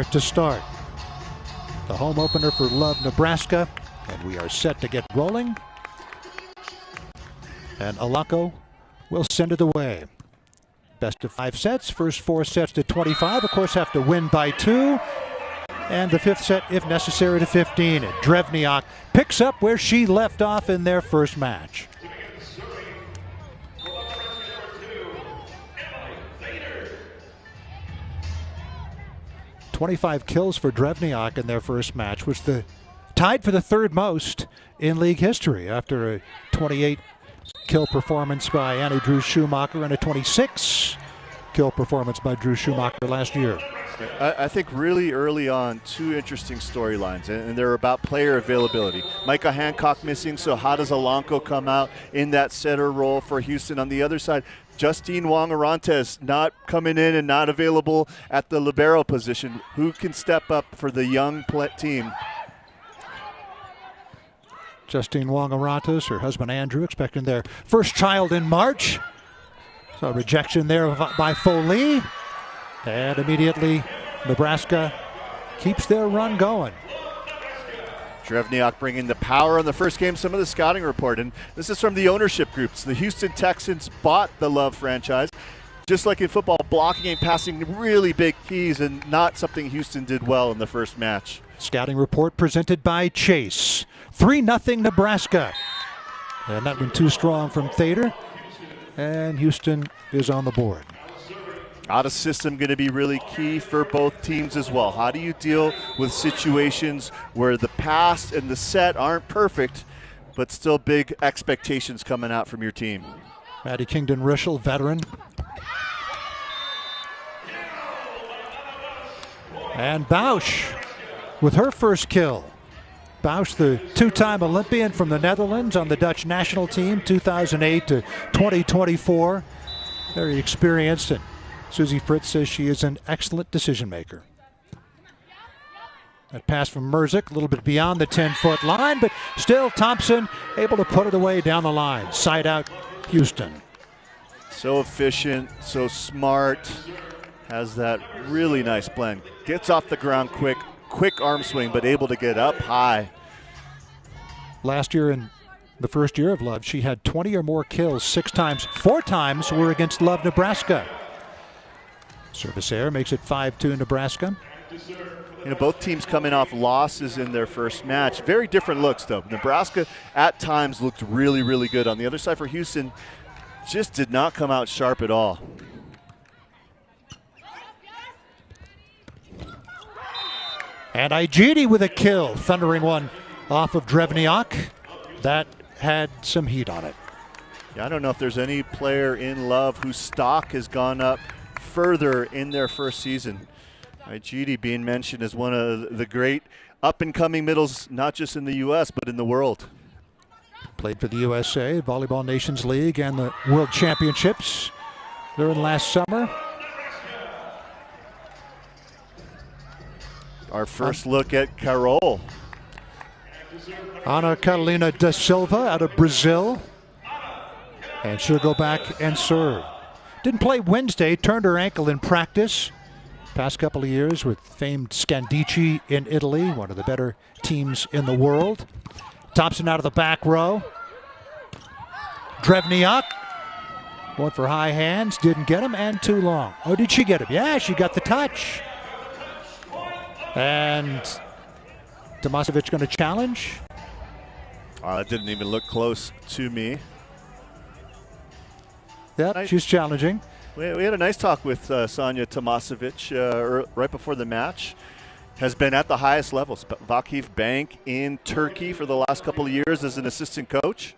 to start. The home opener for LOVB Nebraska, and we are set to get rolling. And Alanko will send it away. Best of 5 sets, first 4 sets to 25. Of course, have to win by 2. And the 5th set, if necessary, to 15. And Drevniak picks up where she left off in their first match. "25 kills for Drevniak in their first match, which tied for the 3rd most in league history after a 28-kill performance by Annie Drew Schumacher and a 26-kill performance by Drew Schumacher last year. I think really early on, 2 interesting storylines, and they're about player availability. Micah Hancock missing, so how does Alanko come out in that setter role for Houston? On the other side, Justine Wong-Orantes not coming in and not available at the libero position. Who can step up for the young team? Justine Wong-Orantes, her husband Andrew, expecting their first child in March. So rejection there by Foley. And immediately Nebraska keeps their run going. Drevniak bringing the power in the first game. Some of the scouting report, and this is from the ownership groups. The Houston Texans bought the LOVB franchise. Just like in football, blocking and passing really big keys, and not something Houston did well in the first match. Scouting report presented by Chase. 3-0 Nebraska. And that one too strong from Thader. And Houston is on the board. Out of system going to be really key for both teams as well. How do you deal with situations where the pass and the set aren't perfect, but still big expectations coming out from your team? Maddie Kingdon-Rischel, veteran. And Bausch with her first kill. Bausch, the 2-time Olympian from the Netherlands on the Dutch national team, 2008 to 2024. Very experienced, and Susie Fritz says she is an excellent decision maker. That pass from Merzik, a little bit beyond the 10-foot line, but still Thompson able to put it away down the line. Side out, Houston. So efficient, so smart, has that really nice blend. Gets off the ground quick arm swing, but able to get up high. Last year in the first year of LOVB, she had 20 or more kills 6 times. 4 times were against LOVB Nebraska. Service error makes it 5-2 Nebraska. You know, both teams coming off losses in their first match. Very different looks, though. Nebraska at times looked really, really good. On the other side for Houston, just did not come out sharp at all. And Igidi with a kill, thundering one off of Drevniak. That had some heat on it. Yeah, I don't know if there's any player in LOVB whose stock has gone up further in their first season. Igidi being mentioned as one of the great up-and-coming middles, not just in the U.S., but in the world. Played for the USA, Volleyball Nations League, and the World Championships during last summer. Our first look at Carol. Ana Carolina da Silva out of Brazil. And she'll go back and serve. Didn't play Wednesday, turned her ankle in practice. Past couple of years with famed Scandicci in Italy, one of the better teams in the world. Thompson out of the back row. Drevniak, going for high hands, didn't get him, and too long. Oh, did she get him? Yeah, she got the touch. And Tomasevic going to challenge. That didn't even look close to me. Yep, she's challenging. We had a nice talk with Sonia Tomasevic right before the match. Has been at the highest levels. Vakif Bank in Turkey for the last couple of years as an assistant coach.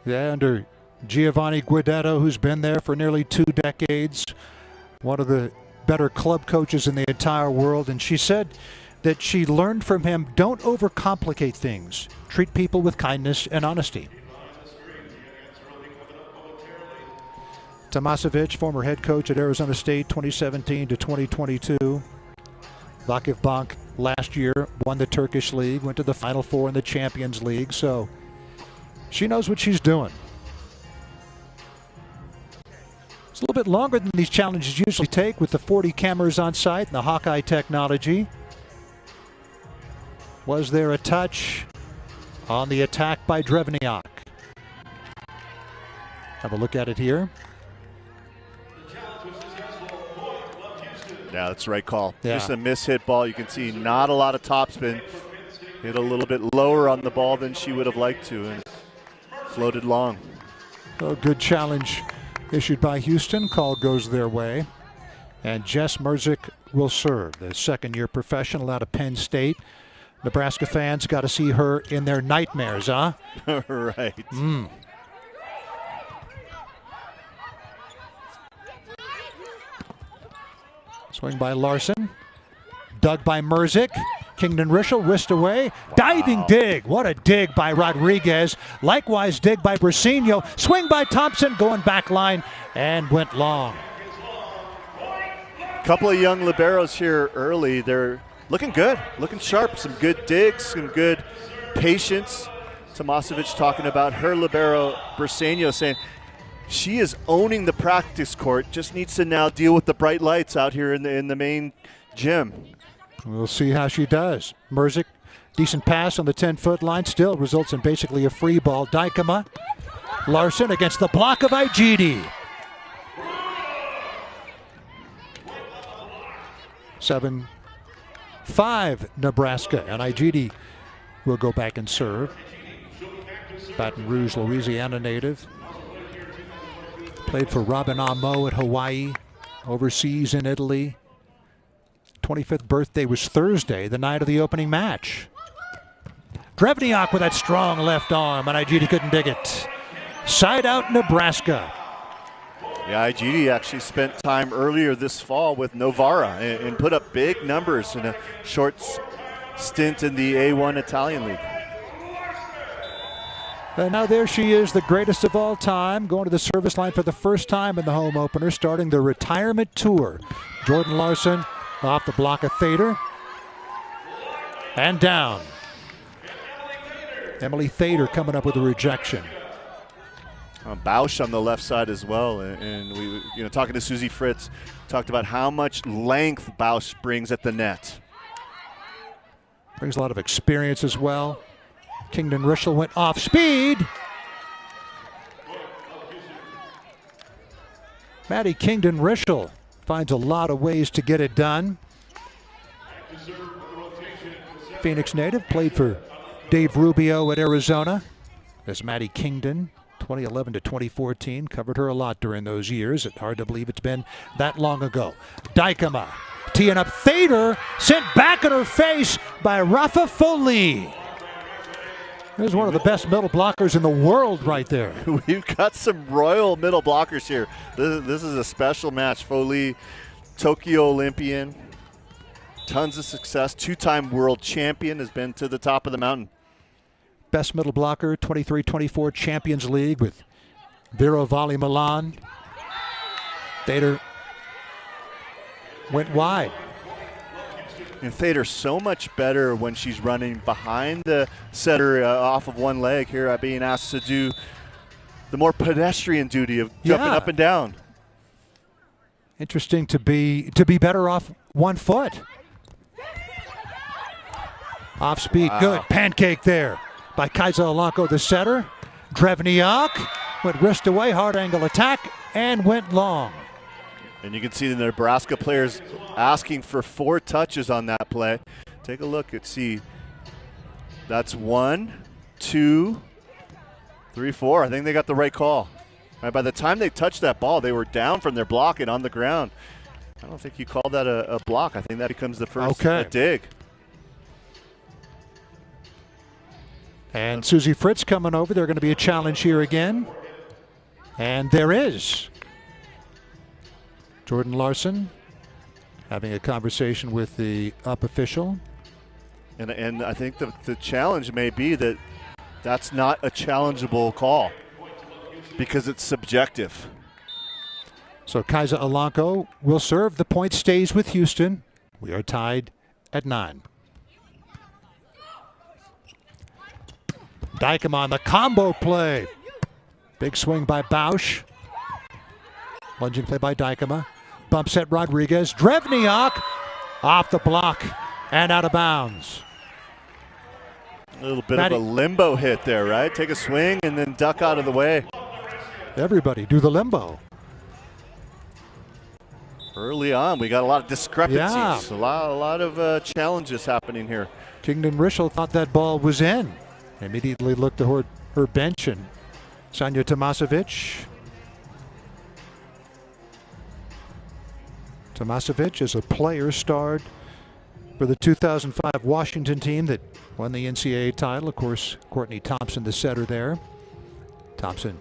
Yeah, under Giovanni Guidetto, who's been there for nearly 2 decades. One of the better club coaches in the entire world. And she said that she learned from him, don't overcomplicate things. Treat people with kindness and honesty. Tomasevic, former head coach at Arizona State, 2017 to 2022. Vakif Bank last year won the Turkish League, went to the Final Four in the Champions League, so she knows what she's doing. little bit longer than these challenges usually take with the 40 cameras on site and the Hawkeye technology. Was there a touch on the attack by Drevniak? Have a look at it here. Yeah, that's the right call. Yeah. Just a miss-hit ball. You can see not a lot of topspin. Hit a little bit lower on the ball than she would have liked to, and floated long. A good challenge issued by Houston. Call goes their way. And Jess Merzick will serve, the second-year professional out of Penn State. Nebraska fans got to see her in their nightmares, huh? Right. Swing by Larson. Dug by Merzick. Kingdon Rischel whisked away. Diving dig. What a dig by Rodriguez. Likewise dig by Brasino. Swing by Thompson going back line and went long. Couple of young liberos here early. They're looking good, looking sharp. Some good digs, some good patience. Tomasevic talking about her libero, Brasino, saying she is owning the practice court, just needs to now deal with the bright lights out here in the main gym. We'll see how she does. Merzick, decent pass on the 10-foot line, still results in basically a free ball. Dykema, Larson against the block of Igidi. 7-5 Nebraska, and Igidi will go back and serve. Baton Rouge, Louisiana native. Played for Robin Amo at Hawaii, overseas in Italy. 25th birthday was Thursday, the night of the opening match. Drevniak with that strong left arm, and Igidi couldn't dig it. Side out Nebraska. Yeah, Igidi actually spent time earlier this fall with Novara and put up big numbers in a short stint in the A1 Italian League. And now there she is, the greatest of all time, going to the service line for the first time in the home opener, starting the retirement tour. Jordan Larson off the block of Thader. And down. Emily Thader coming up with a rejection. Bausch on the left side as well, and we, talking to Susie Fritz, talked about how much length Bausch brings at the net. Brings a lot of experience as well. Kingdon Rischel went off speed. Maddie Kingdon Rischel finds a lot of ways to get it done. Phoenix native, played for Dave Rubio at Arizona. As Maddie Kingdon, 2011 to 2014, covered her a lot during those years. It's hard to believe it's been that long ago. Dykema teeing up Thader, sent back in her face by Rafa Foley. There's one of the best middle blockers in the world right there. We've got some royal middle blockers here. This is a special match. Foley, Tokyo Olympian, tons of success, two-time world champion, has been to the top of the mountain. Best middle blocker, 23-24 Champions League with Vero Volley Milan. Thader went wide. And Thader's so much better when she's running behind the setter off of one leg here, being asked to do the more pedestrian duty of jumping up and down. Interesting to be better off one foot. Off speed, good pancake there by Kaisa Alanko, the setter. Drevniak went wrist away, hard angle attack, and went long. And you can see the Nebraska players asking for 4 touches on that play. Take a look and see. That's 1, 2, 3, 4. I think they got the right call. Right, by the time they touched that ball, they were down from their block and on the ground. I don't think you call that a block. I think that becomes the first dig. And Susie Fritz coming over. There's going to be a challenge here again. And there is. Jordan Larson having a conversation with the up official. And I think the challenge may be that that's not a challengeable call because it's subjective. So Kaisa Alanko will serve. The point stays with Houston. We are tied at 9. Dykema on the combo play. Big swing by Bausch. Lunging play by Dykema. Bump set Rodriguez. Drevniak off the block and out of bounds. A little bit of a limbo hit there, right? Take a swing and then duck out of the way. Everybody do the limbo. Early on, we got a lot of discrepancies. Yeah. A lot of challenges happening here. Kingdon Rischel thought that ball was in. Immediately looked toward her bench, and Sanja Tomasevic. Tomasevic is a player starred for the 2005 Washington team that won the NCAA title. Of course, Courtney Thompson, the setter there. Thompson,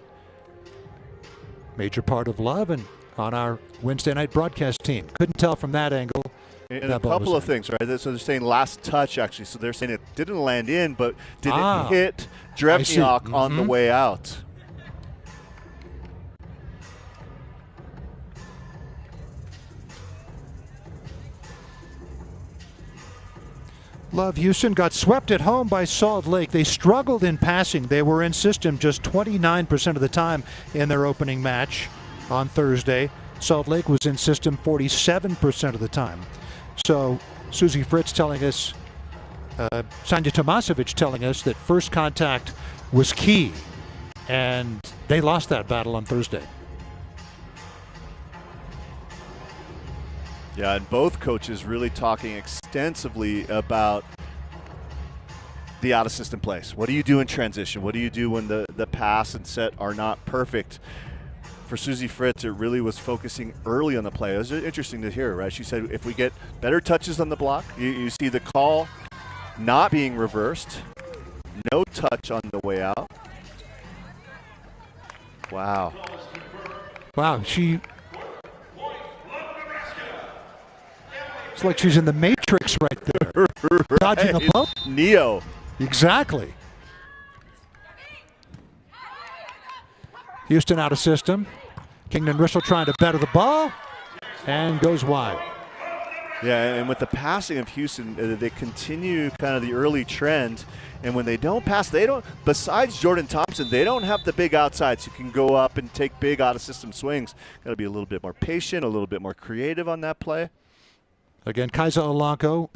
major part of Love and on our Wednesday night broadcast team. Couldn't tell from that angle. And a couple of things, right? So they're saying last touch, actually. So they're saying it didn't land in, but did it hit Drevniak on the way out? Love Houston got swept at home by Salt Lake. They struggled in passing. They were in system just 29% of the time in their opening match on Thursday. Salt Lake was in system 47% of the time. So Susie Fritz telling us, Sanja Tomasevic telling us that first contact was key, and they lost that battle on Thursday. Yeah, and both coaches really talking extensively about the out-of-system plays. What do you do in transition? What do you do when the pass and set are not perfect? For Susie Fritz, it really was focusing early on the play. It was interesting to hear, right? She said if we get better touches on the block, you see the call not being reversed, no touch on the way out. Wow. Wow, it's like she's in the Matrix right there. Right. Dodging a bump. Neo. Exactly. Houston out of system. Kingdon Rischel trying to better the ball and goes wide. Yeah, and with the passing of Houston, they continue kind of the early trend. And when they don't pass, besides Jordan Thompson, they don't have the big outsides who can go up and take big out-of-system swings. Got to be a little bit more patient, a little bit more creative on that play. Again, Kaisa Olanko,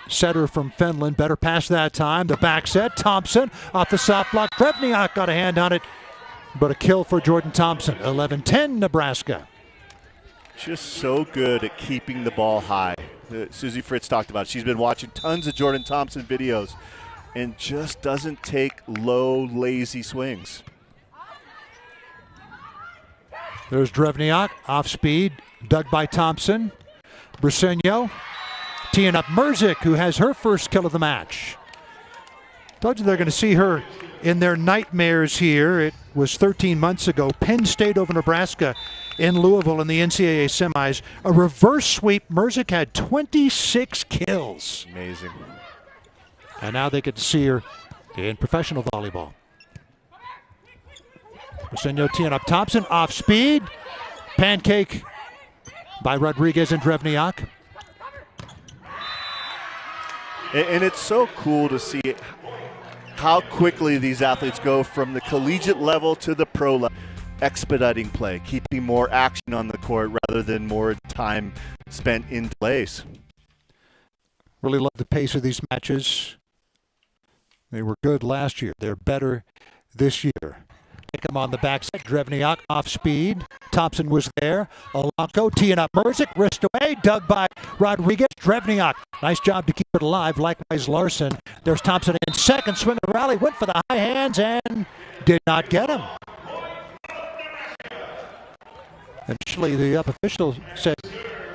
setter from Finland, better pass that time. The back set, Thompson off the soft block. Drevniak got a hand on it, but a kill for Jordan Thompson. 11-10 Nebraska. Just so good at keeping the ball high. Susie Fritz talked about it. She's been watching tons of Jordan Thompson videos and just doesn't take low, lazy swings. There's Drevniak, off speed, dug by Thompson. Briseño teeing up Merzick, who has her first kill of the match. Told you they're going to see her in their nightmares here. It was 13 months ago. Penn State over Nebraska in Louisville in the NCAA semis. A reverse sweep. Merzick had 26 kills. Amazing. And now they get to see her in professional volleyball. Briseño teeing up Thompson, off speed. Pancake by Rodriguez and Drevniak. And it's so cool to see how quickly these athletes go from the collegiate level to the pro level. Expediting play, keeping more action on the court rather than more time spent in plays. Really love the pace of these matches. They were good last year. They're better this year. Take him on the backside. Drevniak off speed. Thompson was there. Olanko teeing up Merzick. Wrist away. Dug by Rodriguez. Drevniak. Nice job to keep it alive. Likewise Larson. There's Thompson in second. Swing the rally. Went for the high hands and did not get him. Initially, the up official said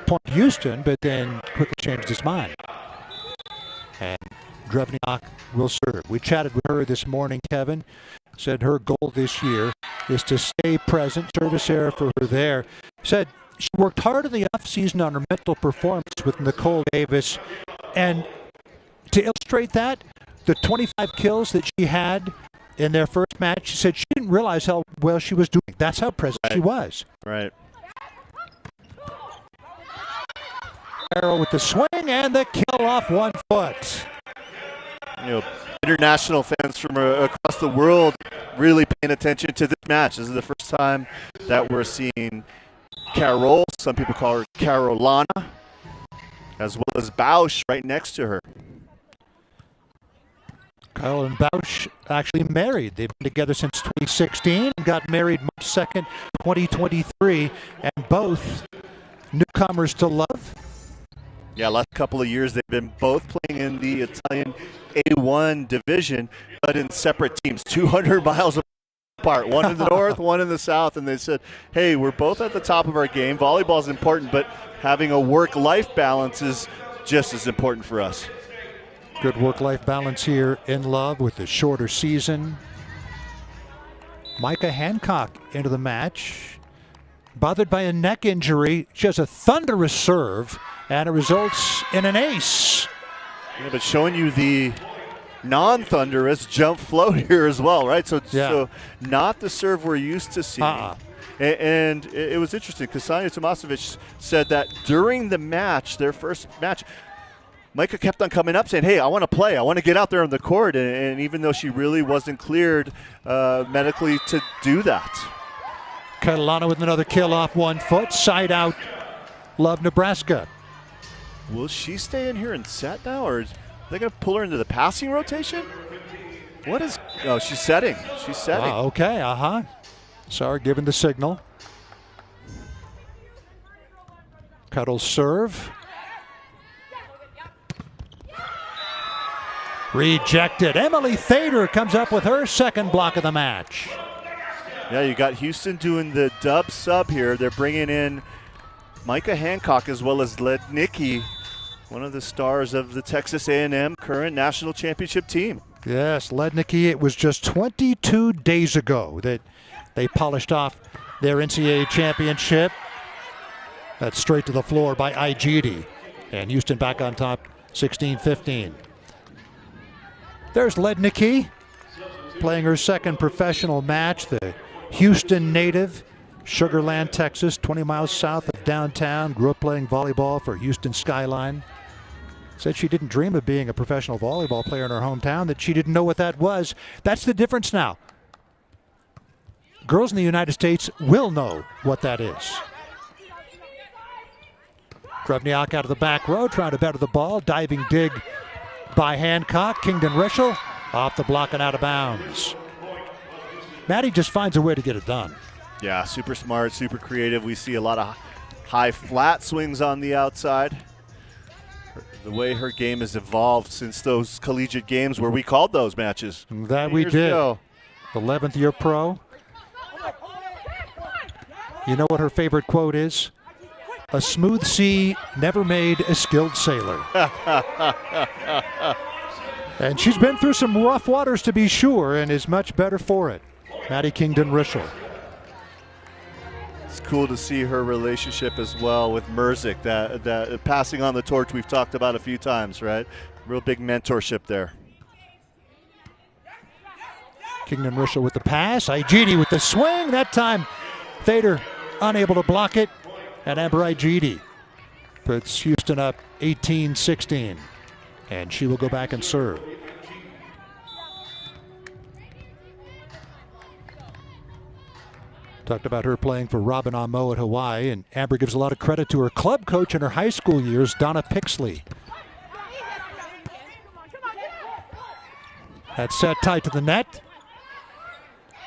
point Houston, but then quickly changed his mind. And Drevniak will serve. We chatted with her this morning, Kevin. Said her goal this year is to stay present. Service error for her there. Said she worked hard in the offseason on her mental performance with Nicole Davis. And to illustrate that, the 25 kills that she had in their first match, she said she didn't realize how well she was doing. That's how present she was. Right. Arrow with the swing and the kill off 1 foot. You know, international fans from across the world really paying attention to this match. This is the first time that we're seeing Carol, some people call her Carolina, as well as Bausch right next to her. Kyle and Bausch actually married. They've been together since 2016 and got married March 2nd, 2023, and both newcomers to Love. Yeah, last couple of years they've been both playing in the Italian A1 division, but in separate teams, 200 miles apart, one in the north, one in the south, and they said, hey, we're both at the top of our game. Volleyball is important, but having a work-life balance is just as important for us. Good work-life balance here in Love with the shorter season. Micah Hancock into the match. Bothered by a neck injury. She has a thunderous serve, and it results in an ace. Yeah, but showing you the non-thunderous jump float here as well, right? So not the serve we're used to seeing. And it was interesting because Sanja Tomasovic said that during the match, their first match, Micah kept on coming up saying, hey, I want to play. I want to get out there on the court. And even though she really wasn't cleared medically to do that. Catalano with another kill off 1 foot. Side out, Love Nebraska. Will she stay in here and set now? Or is they going to pull her into the passing rotation? What is – oh, she's setting. She's setting. Okay, Sorry, giving the signal. Cuddle serve. Rejected. Emily Thader comes up with her second block of the match. Yeah, you got Houston doing the dub sub here. They're bringing in Micah Hancock as well as Lednicki, one of the stars of the Texas A&M current national championship team. Yes, Lednicki, it was just 22 days ago that they polished off their NCAA championship. That's straight to the floor by Igidi. And Houston back on top, 16-15. There's Lednicki playing her second professional match. The Houston native, Sugar Land, Texas, 20 miles south of downtown. Grew up playing volleyball for Houston Skyline. Said she didn't dream of being a professional volleyball player in her hometown, that she didn't know what that was. That's the difference now. Girls in the United States will know what that is. Drevniak out of the back row, trying to better the ball. Diving dig by Hancock. Kingdon Rischel off the block and out of bounds. Maddie just finds a way to get it done. Yeah, super smart, super creative. We see a lot of high flat swings on the outside. The way her game has evolved since those collegiate games where we called those matches. That we did. 11th year pro. You know what her favorite quote is? A smooth sea never made a skilled sailor. And she's been through some rough waters to be sure, and is much better for it. Maddie Kingdon Rischel. It's cool to see her relationship as well with Merzik, that passing on the torch we've talked about a few times, right? Real big mentorship there. Kingdon Rischel with the pass. Igidi with the swing. That time, Thader unable to block it. And Amber Igidi puts Houston up 18-16. And she will go back and serve. Talked about her playing for Robin Amo at Hawaii, and Amber gives a lot of credit to her club coach in her high school years, Donna Pixley. That set tight to the net.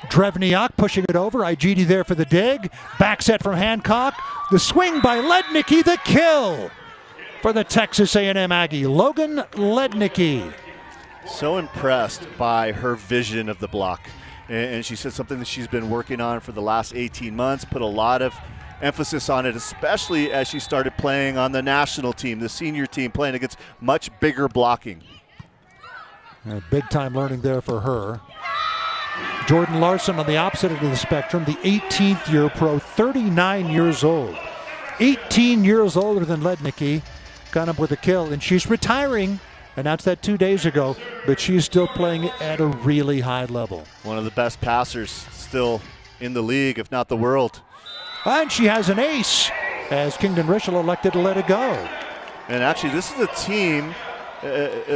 Drevniak pushing it over. Igidi there for the dig. Back set from Hancock. The swing by Lednicki, the kill for the Texas A&M Aggie, Logan Lednicki. So impressed by her vision of the block. And she said something that she's been working on for the last 18 months, put a lot of emphasis on it, especially as she started playing on the national team, the senior team, playing against much bigger blocking. Big time learning there for her. Jordan Larson on the opposite end of the spectrum, the 18th year pro, 39 years old. 18 years older than Lednicki, got up with a kill, and she's retiring. Announced that 2 days ago, but she's still playing at a really high level. One of the best passers still in the league, if not the world. And she has an ace as Kingdon Rischel elected to let it go. And actually, this is a team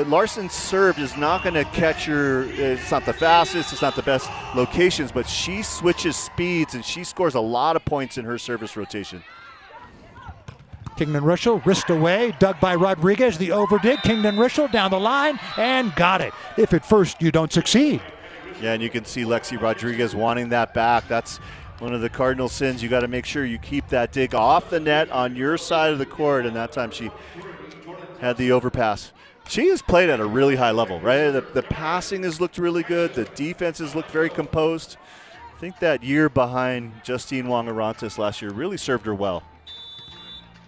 Larson's serve is not going to catch your, it's not the fastest, it's not the best locations, but she switches speeds and she scores a lot of points in her service rotation. Kingdon Ruschel, wrist away, dug by Rodriguez, the overdig. Kingdon Ruschel down the line and got it. If at first you don't succeed. Yeah, and you can see Lexi Rodriguez wanting that back. That's one of the cardinal sins. You got to make sure you keep that dig off the net on your side of the court, and that time she had the overpass. She has played at a really high level, right? The passing has looked really good. The defense has looked very composed. I think that year behind Justine Wong-Arantes last year really served her well.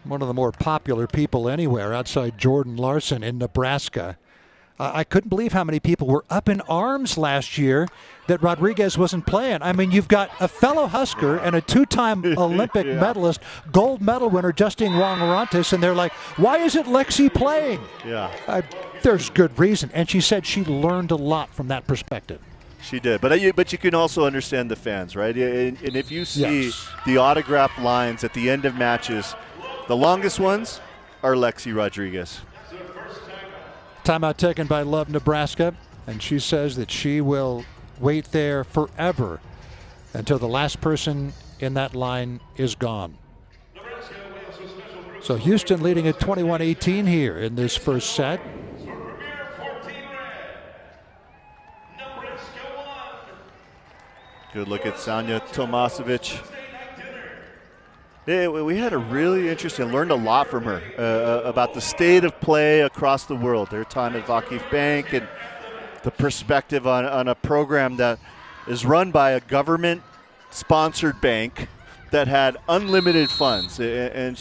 One of the more popular people anywhere outside Jordan Larson in Nebraska. I couldn't believe how many people were up in arms last year that Rodriguez wasn't playing. I mean, you've got a fellow Husker and a two-time Olympic medalist, gold medal winner Justine Wong-Arantes, and they're like, why isn't Lexi playing? Yeah. There's good reason. And she said she learned a lot from that perspective. She did, but you can also understand the fans, right? And if you see the autograph lines at the end of matches, the longest ones are Lexi Rodriguez. Timeout taken by Love Nebraska, and she says that she will wait there forever until the last person in that line is gone. So Houston leading at 21-18 here in this first set. Good look at Sanja Tomasevic. We had a really interesting, learned a lot from her about the state of play across the world, their time at Vakif Bank, and the perspective on a program that is run by a government-sponsored bank that had unlimited funds, and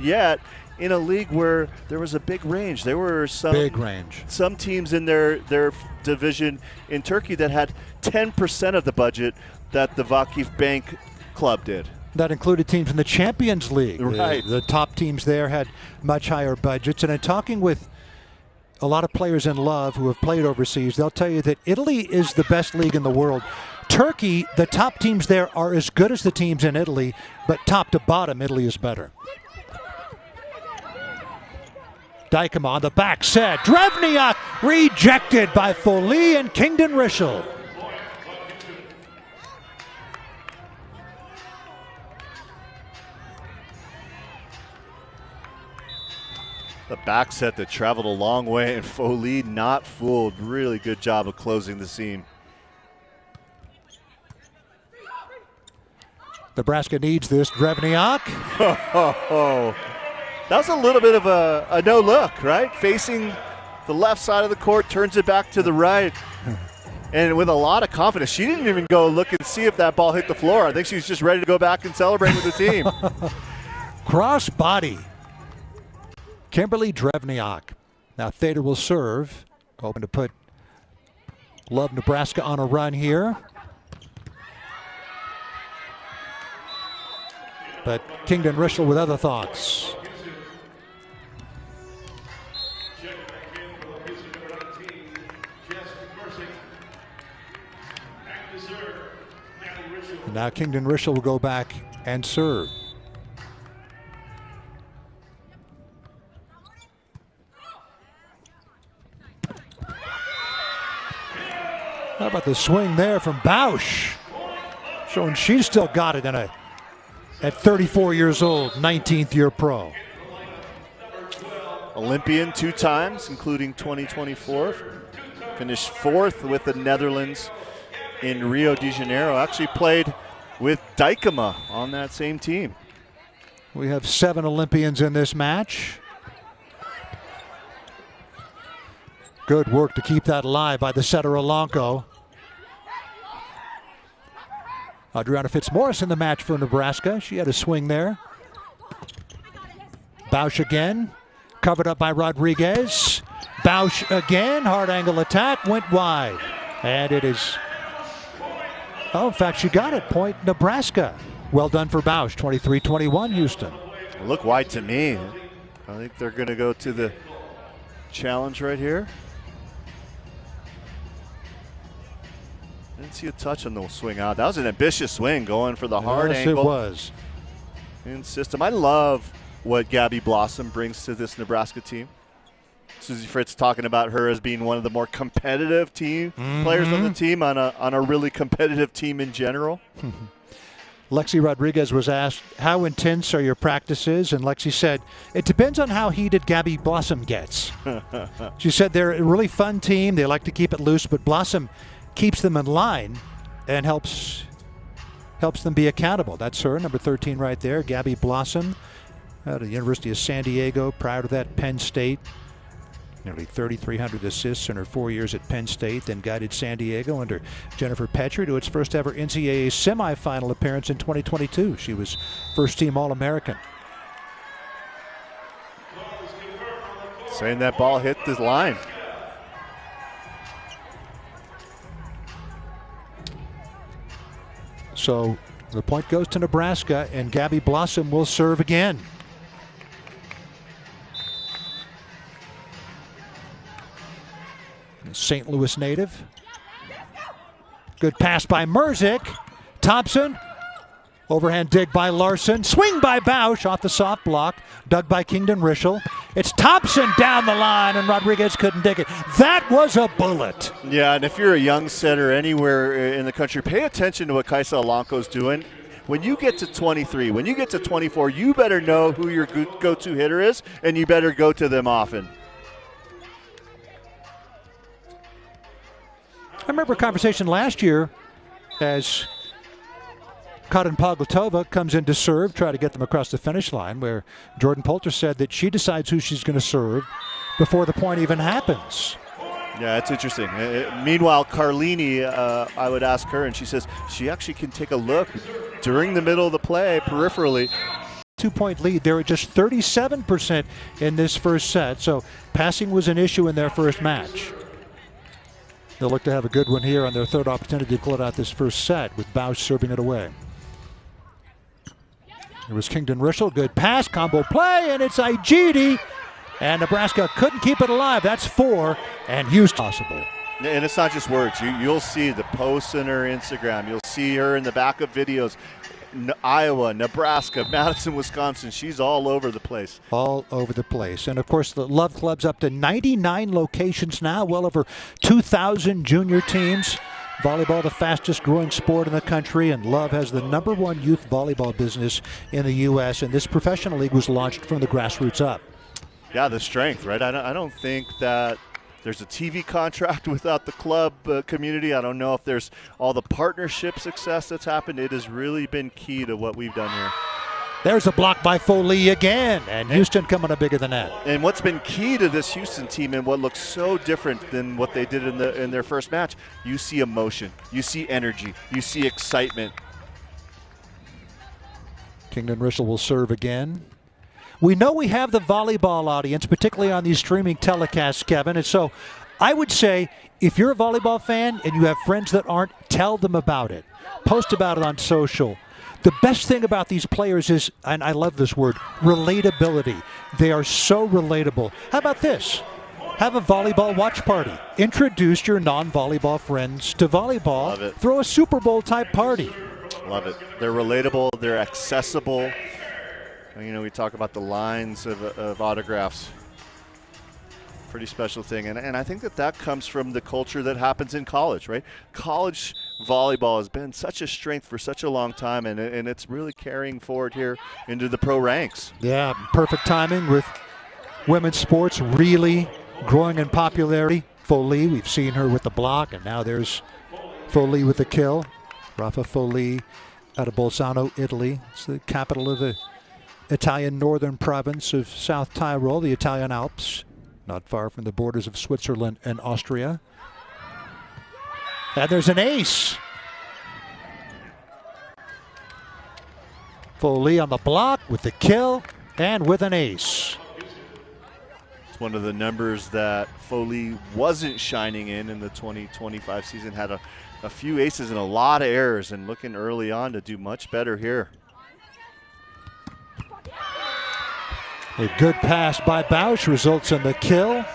yet in a league where there was a big range. There were some teams in their division in Turkey that had 10% of the budget that the Vakif Bank club did. That included teams in the Champions League. Right. The top teams there had much higher budgets. And in talking with a lot of players in Love who have played overseas, they'll tell you that Italy is the best league in the world. Turkey, the top teams there are as good as the teams in Italy, but top to bottom, Italy is better. Dykema on the back set. Drevniak rejected by Foley and Kingdon Ruschel. The back set that traveled a long way, and Foley not fooled. Really good job of closing the seam. Nebraska needs this. Drevniak. That was a little bit of a no look, right? Facing the left side of the court, turns it back to the right. And with a lot of confidence. She didn't even go look and see if that ball hit the floor. I think she was just ready to go back and celebrate with the team. Cross body. Kimberly Drevniak. Now Thader will serve. Hoping to put Love Nebraska on a run here. But Kingdon Ruschel with other thoughts. And now Kingdon Ruschel will go back and serve. How about the swing there from Bausch? Showing she's still got it at 34 years old, 19th year pro. Olympian 2 times, including 2024. Finished 4th with the Netherlands in Rio de Janeiro. Actually played with Dykema on that same team. We have 7 Olympians in this match. Good work to keep that alive by the setter Alanko. Adriana Fitzmaurice in the match for Nebraska. She had a swing there. Bausch again. Covered up by Rodriguez. Bausch again. Hard angle attack. Went wide. And it is... Oh, in fact, she got it. Point Nebraska. Well done for Bausch. 23-21 Houston. Look wide to me. I think they're going to go to the challenge right here. Didn't see a touch on the swing out. That was an ambitious swing going for the hard angle. Yes, it was. In system. I love what Gabby Blossom brings to this Nebraska team. Susie Fritz talking about her as being one of the more competitive team players on the team, on a really competitive team in general. Lexi Rodriguez was asked, how intense are your practices? And Lexi said, it depends on how heated Gabby Blossom gets. She said they're a really fun team. They like to keep it loose, but Blossom keeps them in line and helps them be accountable. That's her, number 13 right there, Gabby Blossom, out of the University of San Diego. Prior to that, Penn State. Nearly 3,300 assists in her 4 years at Penn State, then guided San Diego under Jennifer Petrie to its first ever NCAA semifinal appearance in 2022. She was first team All-American. Saying that ball hit the line. So the point goes to Nebraska, and Gabby Blossom will serve again. St. Louis native. Good pass by Merzick. Thompson. Overhand dig by Larson. Swing by Bausch off the soft block. Dug by Kingdon Rischel. It's Thompson down the line, and Rodriguez couldn't dig it. That was a bullet. Yeah, and if you're a young setter anywhere in the country, pay attention to what Kaisa Alanko's doing. When you get to 23, when you get to 24, you better know who your go-to hitter is, and you better go to them often. I remember a conversation last year as Karin Pogletova comes in to serve, try to get them across the finish line, where Jordan Poulter said that she decides who she's going to serve before the point even happens. Yeah, it's interesting. Meanwhile, Carlini, I would ask her, and she says she actually can take a look during the middle of the play, peripherally. 2-point lead. They were just 37% in this first set, so passing was an issue in their first match. They'll look to have a good one here on their third opportunity to close out this first set, with Bausch serving it away. It was Kingdon Rischel, good pass, combo play, and it's Igidi. And Nebraska couldn't keep it alive. That's 4, and Houston possible. And it's not just words. You'll see the posts in her Instagram. You'll see her in the back of videos. Iowa, Nebraska, Madison, Wisconsin. She's all over the place. All over the place. And, of course, the Love Club's up to 99 locations now, well over 2,000 junior teams. Volleyball, the fastest growing sport in the country, and Love has the #1 youth volleyball business in the U.S., and this professional league was launched from the grassroots up. Yeah, the strength, right? I don't think that there's a TV contract without the club community. I don't know if there's all the partnership success that's happened. It has really been key to what we've done here. There's a block by Foley again, and Houston coming up bigger than that. And what's been key to this Houston team, and what looks so different than what they did in their first match, you see emotion, you see energy, you see excitement. Kingdon Rischel will serve again. We know we have the volleyball audience, particularly on these streaming telecasts, Kevin. And so I would say if you're a volleyball fan and you have friends that aren't, tell them about it. Post about it on social. The best thing about these players is, and I love this word, relatability. They are so relatable. How about this? Have a volleyball watch party. Introduce your non-volleyball friends to volleyball. Love it. Throw a Super Bowl type party. Love it. They're relatable. They're accessible. You know, we talk about the lines of autographs. Pretty special thing. And I think that comes from the culture that happens in college, right? College volleyball has been such a strength for such a long time, and it's really carrying forward here into the pro ranks. Yeah, perfect timing with women's sports really growing in popularity. Foley, we've seen her with the block, and now there's Foley with the kill. Rafa Foley out of Bolzano, Italy. It's the capital of the Italian northern province of South Tyrol, the Italian Alps, not far from the borders of Switzerland and Austria. And there's an ace. Foley on the block with the kill and with an ace. It's one of the numbers that Foley wasn't shining in the 2025 season. Had a few aces and a lot of errors, and looking early on to do much better here. A good pass by Bausch results in the kill.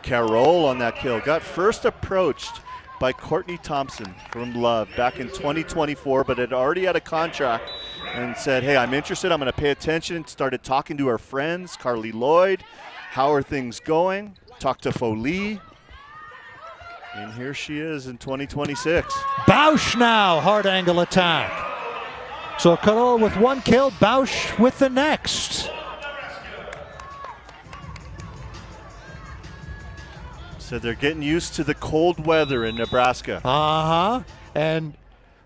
Carroll on that kill. Got first approached by Courtney Thompson from Love back in 2024, but had already had a contract and said, hey, I'm interested. I'm going to pay attention. Started talking to her friends, Carly Lloyd, how are things going, talk to Foley. And here she is in 2026. Bausch now, hard angle attack. So Carol with one kill, Bausch with the next. So they're getting used to the cold weather in Nebraska. And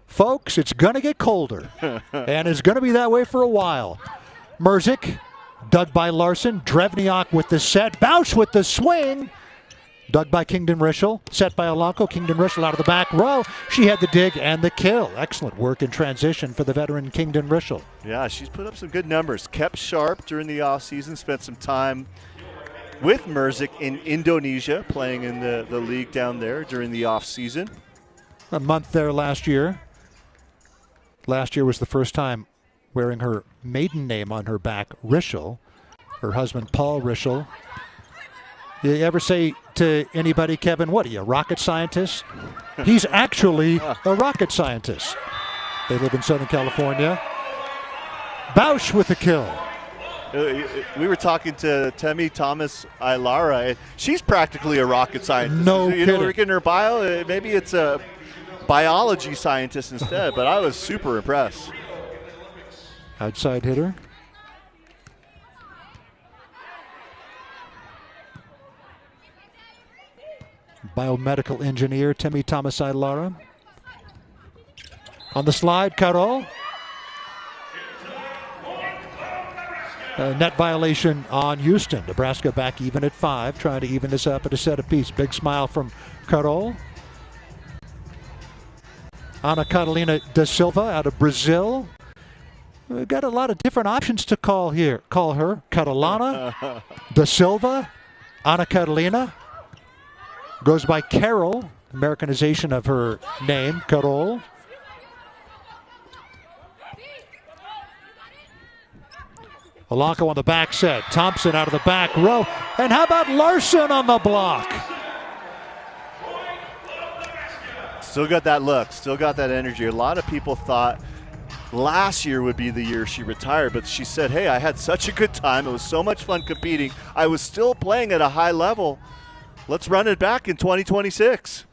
folks, it's going to get colder. And it's going to be that way for a while. Merzik, dug by Larson. Drevniak with the set. Bausch with the swing. Dug by Kingdon Rischel. Set by Olanko. Kingdon Rischel out of the back row. She had the dig and the kill. Excellent work in transition for the veteran Kingdon Rischel. Yeah, she's put up some good numbers. Kept sharp during the offseason. Spent some time with Merzik in Indonesia, playing in the league down there during the offseason. A month there last year. Last year was the first time wearing her maiden name on her back, Rischel. Her husband, Paul Rischel. You ever say to anybody, Kevin, what are you, a rocket scientist? He's actually a rocket scientist. They live in Southern California. Bausch with the kill. We were talking to Temi Thomas Ailara, and she's practically a rocket scientist. No you kidding. know, look in her bio, maybe it's a biology scientist instead, but I was super impressed. Outside hitter. Biomedical engineer Temi Thomas Ailara. On the slide, Carol. Net violation on Houston. Nebraska back even at 5, trying to even this up at a set apiece. Big smile from Carol. Ana Catalina da Silva out of Brazil. We've got a lot of different options to call here. Call her Catalana, da Silva, Ana Catalina. Goes by Carol, Americanization of her name, Carol. Olanko on the back set. Thompson out of the back row. And how about Larson on the block? Still got that look, still got that energy. A lot of people thought last year would be the year she retired, but she said, hey, I had such a good time. It was so much fun competing. I was still playing at a high level. Let's run it back in 2026.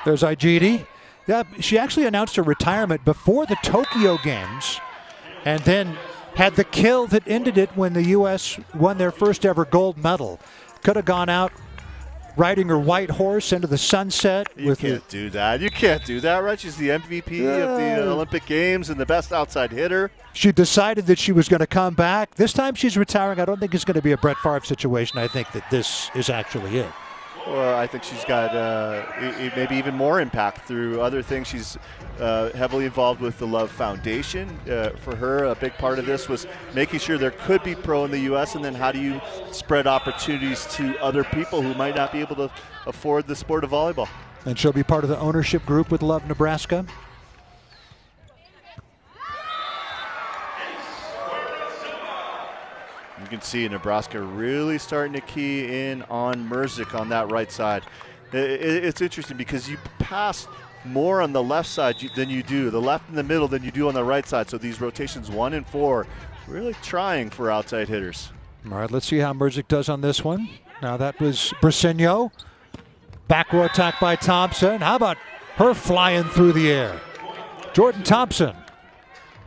There's Igidi. Yeah, she actually announced her retirement before the Tokyo Games and then had the kill that ended it when the U.S. won their first ever gold medal. Could have gone out riding her white horse into the sunset. You can't do that. You can't do that, right? She's the MVP of the Olympic Games and the best outside hitter. She decided that she was going to come back. This time she's retiring. I don't think it's going to be a Brett Favre situation. I think that this is actually it. Well, I think she's got maybe even more impact through other things. She's heavily involved with the Love Foundation. For her, a big part of this was making sure there could be pro in the U.S., and then how do you spread opportunities to other people who might not be able to afford the sport of volleyball. And she'll be part of the ownership group with Love Nebraska. You can see Nebraska really starting to key in on Merzik on that right side. It's interesting because you pass more on the left side than you do, the left and the middle than you do on the right side. So these rotations 1 and 4 really trying for outside hitters. All right, let's see how Merzik does on this one. Now that was Briseño. Back row attack by Thompson. How about her flying through the air? Jordan Thompson.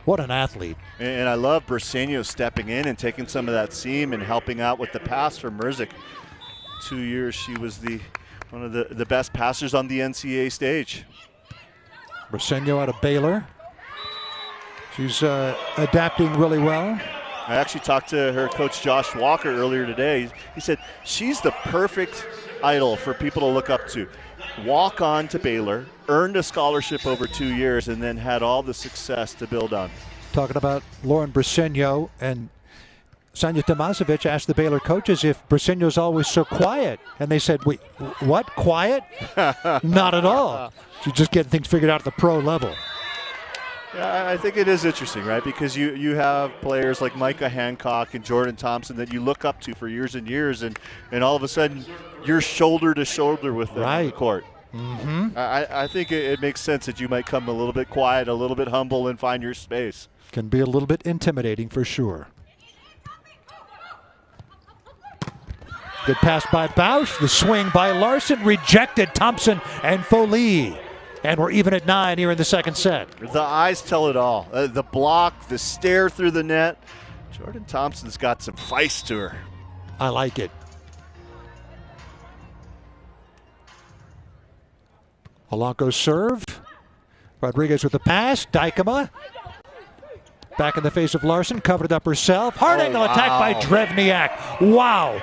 What an athlete. And I love Briseño stepping in and taking some of that seam and helping out with the pass for Merzik. 2 years she was one of the best passers on the NCAA stage. Briseño out of Baylor. She's adapting really well. I actually talked to her coach Josh Walker earlier today. He said she's the perfect idol for people to look up to. Walk on to Baylor, earned a scholarship over 2 years, and then had all the success to build on. Talking about Lauren Briseño, and Sanja Tomasevic asked the Baylor coaches if Briseño's always so quiet. And they said, wait, what, quiet? Not at all. She's just getting things figured out at the pro level. Yeah, I think it is interesting, right? Because you have players like Micah Hancock and Jordan Thompson that you look up to for years and years, and all of a sudden you're shoulder to shoulder with them on the court. Mm-hmm. I think it makes sense that you might come a little bit quiet, a little bit humble, and find your space. Can be a little bit intimidating for sure. Good pass by Bausch. The swing by Larson. Rejected. Thompson and Foley. And we're even at 9 here in the second set. The eyes tell it all. The block, the stare through the net. Jordan Thompson's got some feist to her. I like it. Alanko serve. Rodriguez with the pass. Dykema. Back in the face of Larson. Covered up herself. Hard angle attack by Drevniak. Wow.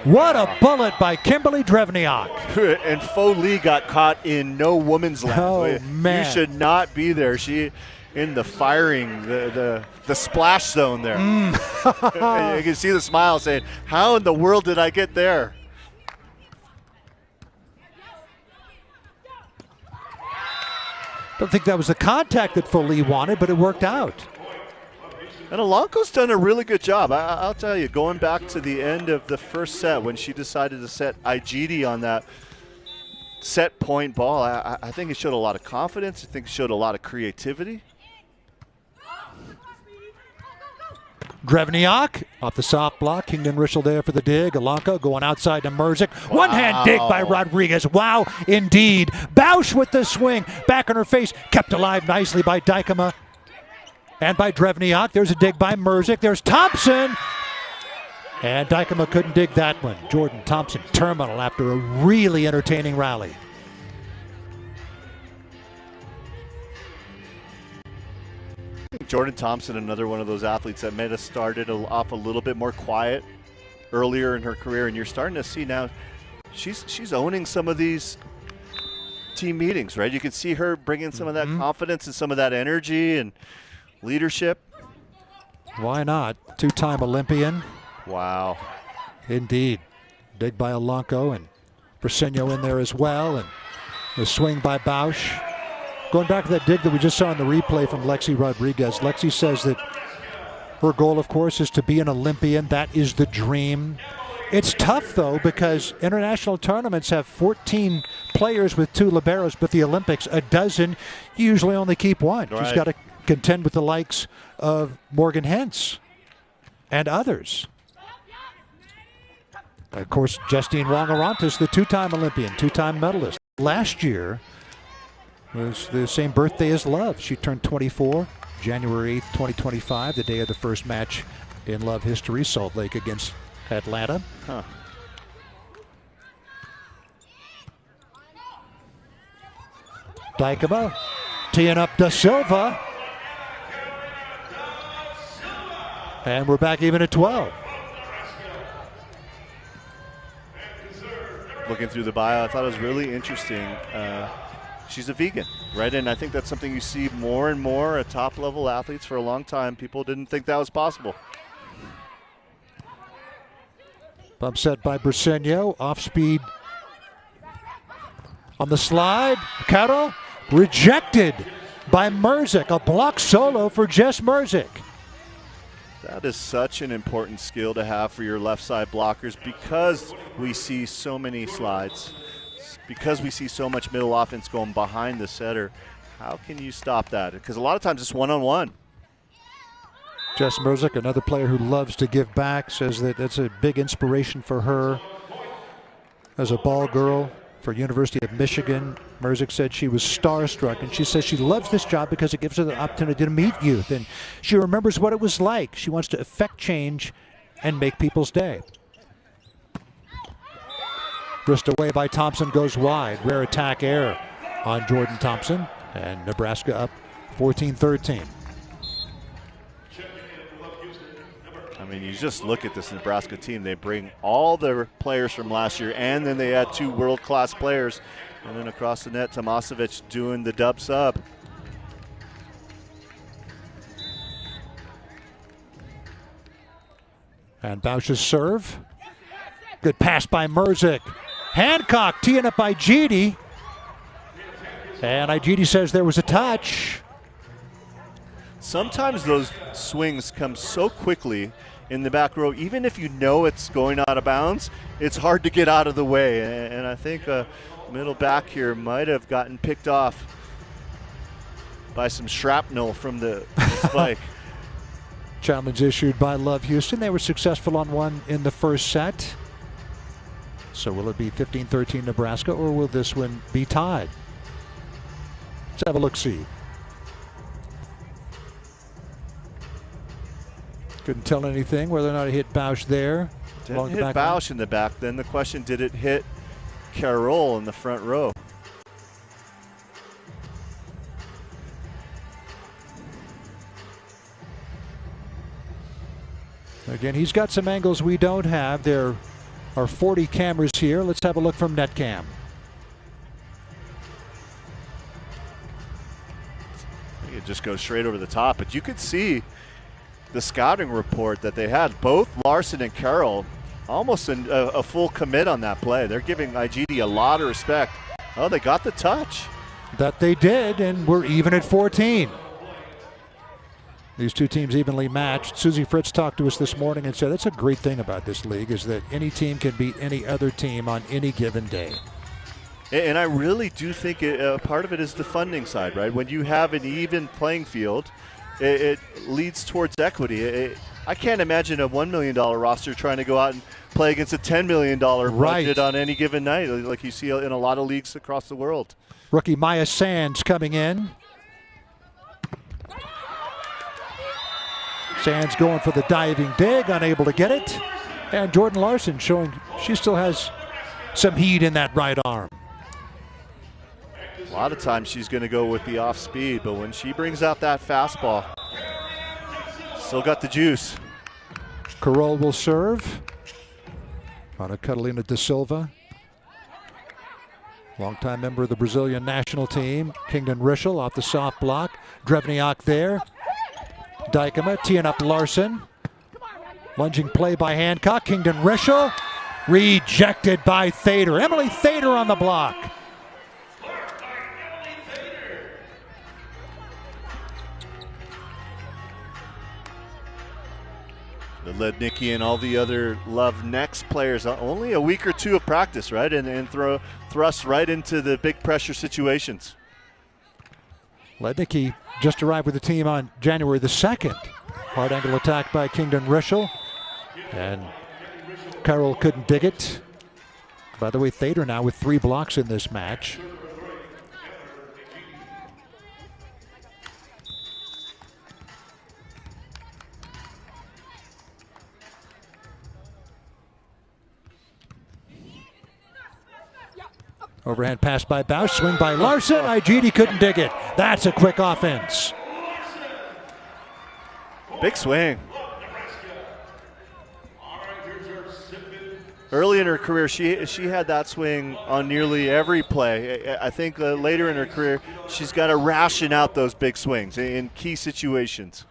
What a bullet by Kimberly Drevniak. And Foley got caught in no woman's land. Oh, man. You should not be there. She in the firing, the splash zone there. You can see the smile saying, how in the world did I get there? Don't think that was the contact that Foley wanted, but it worked out. And Alanko's done a really good job. I'll tell you, going back to the end of the first set when she decided to set Igidi on that set point ball, I think it showed a lot of confidence. I think it showed a lot of creativity. Drevniak off the soft block. Kingdon Rishel there for the dig. Alanko going outside to Merzik. One-hand dig by Rodriguez. Wow, indeed. Bausch with the swing. Back on her face. Kept alive nicely by Dykema. And by Drevniak. There's a dig by Merzik. There's Thompson. And Dykema couldn't dig that one. Jordan Thompson terminal after a really entertaining rally. Jordan Thompson, another one of those athletes that may have started off a little bit more quiet earlier in her career, and you're starting to see now she's owning some of these team meetings, right? You can see her bringing some of that confidence and some of that energy and leadership. Why not? Two-time Olympian. Wow. Indeed. Dig by Alanko and Briseño in there as well. And the swing by Bausch. Going back to that dig that we just saw in the replay from Lexi Rodriguez. Lexi says that her goal, of course, is to be an Olympian. That is the dream. It's tough, though, because international tournaments have 14 players with 2 liberos, but the Olympics, a dozen. You usually only keep one. Right. She's got to contend with the likes of Morgan Hentz and others. Of course, Justine Wong-Orantes, the 2-time Olympian, 2-time medalist. Last year was the same birthday as Love. She turned 24, January 8th, 2025, the day of the first match in Love history, Salt Lake against Atlanta. Huh. Dykema teeing up Da Silva. And we're back even at 12. Looking through the bio, I thought it was really interesting. She's a vegan, right? And I think that's something you see more and more at top-level athletes. For a long time, people didn't think that was possible. Bump set by Briseño, off speed on the slide. Caro rejected by Merzik. A block solo for Jess Merzik. That is such an important skill to have for your left side blockers because we see so many slides, because we see so much middle offense going behind the setter. How can you stop that? Because a lot of times it's one-on-one. Jess Merzik, another player who loves to give back, says that it's a big inspiration for her as a ball girl for University of Michigan. Merzik said she was starstruck, and she says she loves this job because it gives her the opportunity to meet youth, and she remembers what it was like. She wants to affect change and make people's day. Wrist away by Thompson goes wide. Rare attack error on Jordan Thompson, and Nebraska up 14-13. I mean, you just look at this Nebraska team. They bring all their players from last year, and then they add 2 world-class players. And then across the net, Tomasevic doing the dub sub. And Bausch's serve. Good pass by Merzik. Hancock teeing up by Igidi. And Igidi says there was a touch. Sometimes those swings come so quickly in the back row, even if you know it's going out of bounds, it's hard to get out of the way. And I think middle back here might have gotten picked off by some shrapnel from the spike. Challenge issued by Love Houston. They were successful on one in the first set. So will it be 15-13 Nebraska, or will this one be tied? Let's have a look-see. Couldn't tell anything whether or not it hit Bausch there. Didn't hit Bausch in the back. Then the question, did it hit Carroll in the front row? Again, he's got some angles we don't have. There are 40 cameras here. Let's have a look from NetCam. It just goes straight over the top, but you could see the scouting report that they had. Both Larson and Carroll almost a full commit on that play. They're giving IGD a lot of respect. Oh, they got the touch. That they did, and we're even at 14. These two teams evenly matched. Susie Fritz talked to us this morning and said that's a great thing about this league, is that any team can beat any other team on any given day. And I really do think part of it is the funding side, right? When you have an even playing field, it leads towards equity. I can't imagine a $1 million roster trying to go out and play against a $10 million budget on any given night, like you see in a lot of leagues across the world. Rookie Maya Sands coming in. Sands going for the diving dig, unable to get it. And Jordan Larson showing she still has some heat in that right arm. A lot of times she's going to go with the off speed, but when she brings out that fastball, still got the juice. Carroll will serve. On a Catalina da Silva. Longtime member of the Brazilian national team. Kingdon Rischel off the soft block. Drevniak there. Dykema teeing up Larson. Lunging play by Hancock. Kingdon Rischel. Rejected by Thader. Emily Thader on the block. That led Nikki and all the other Love Next players only a week or two of practice, right? And thrust right into the big pressure situations. Lednicki just arrived with the team on January the 2nd. Hard angle attack by Kingdon Rischel. And Carroll couldn't dig it. By the way, Thader now with 3 blocks in this match. Overhand pass by Bausch, swing by Larson. Igidi couldn't dig it. That's a quick offense. Big swing. Early in her career, she had that swing on nearly every play. I think later in her career, she's got to ration out those big swings in key situations.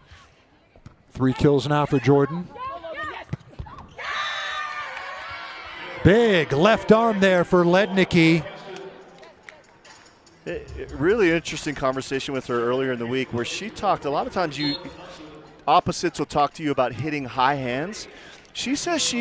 3 kills now for Jordan. Big left arm there for Lednicki. Really interesting conversation with her earlier in the week where she talked, a lot of times opposites will talk to you about hitting high hands. She says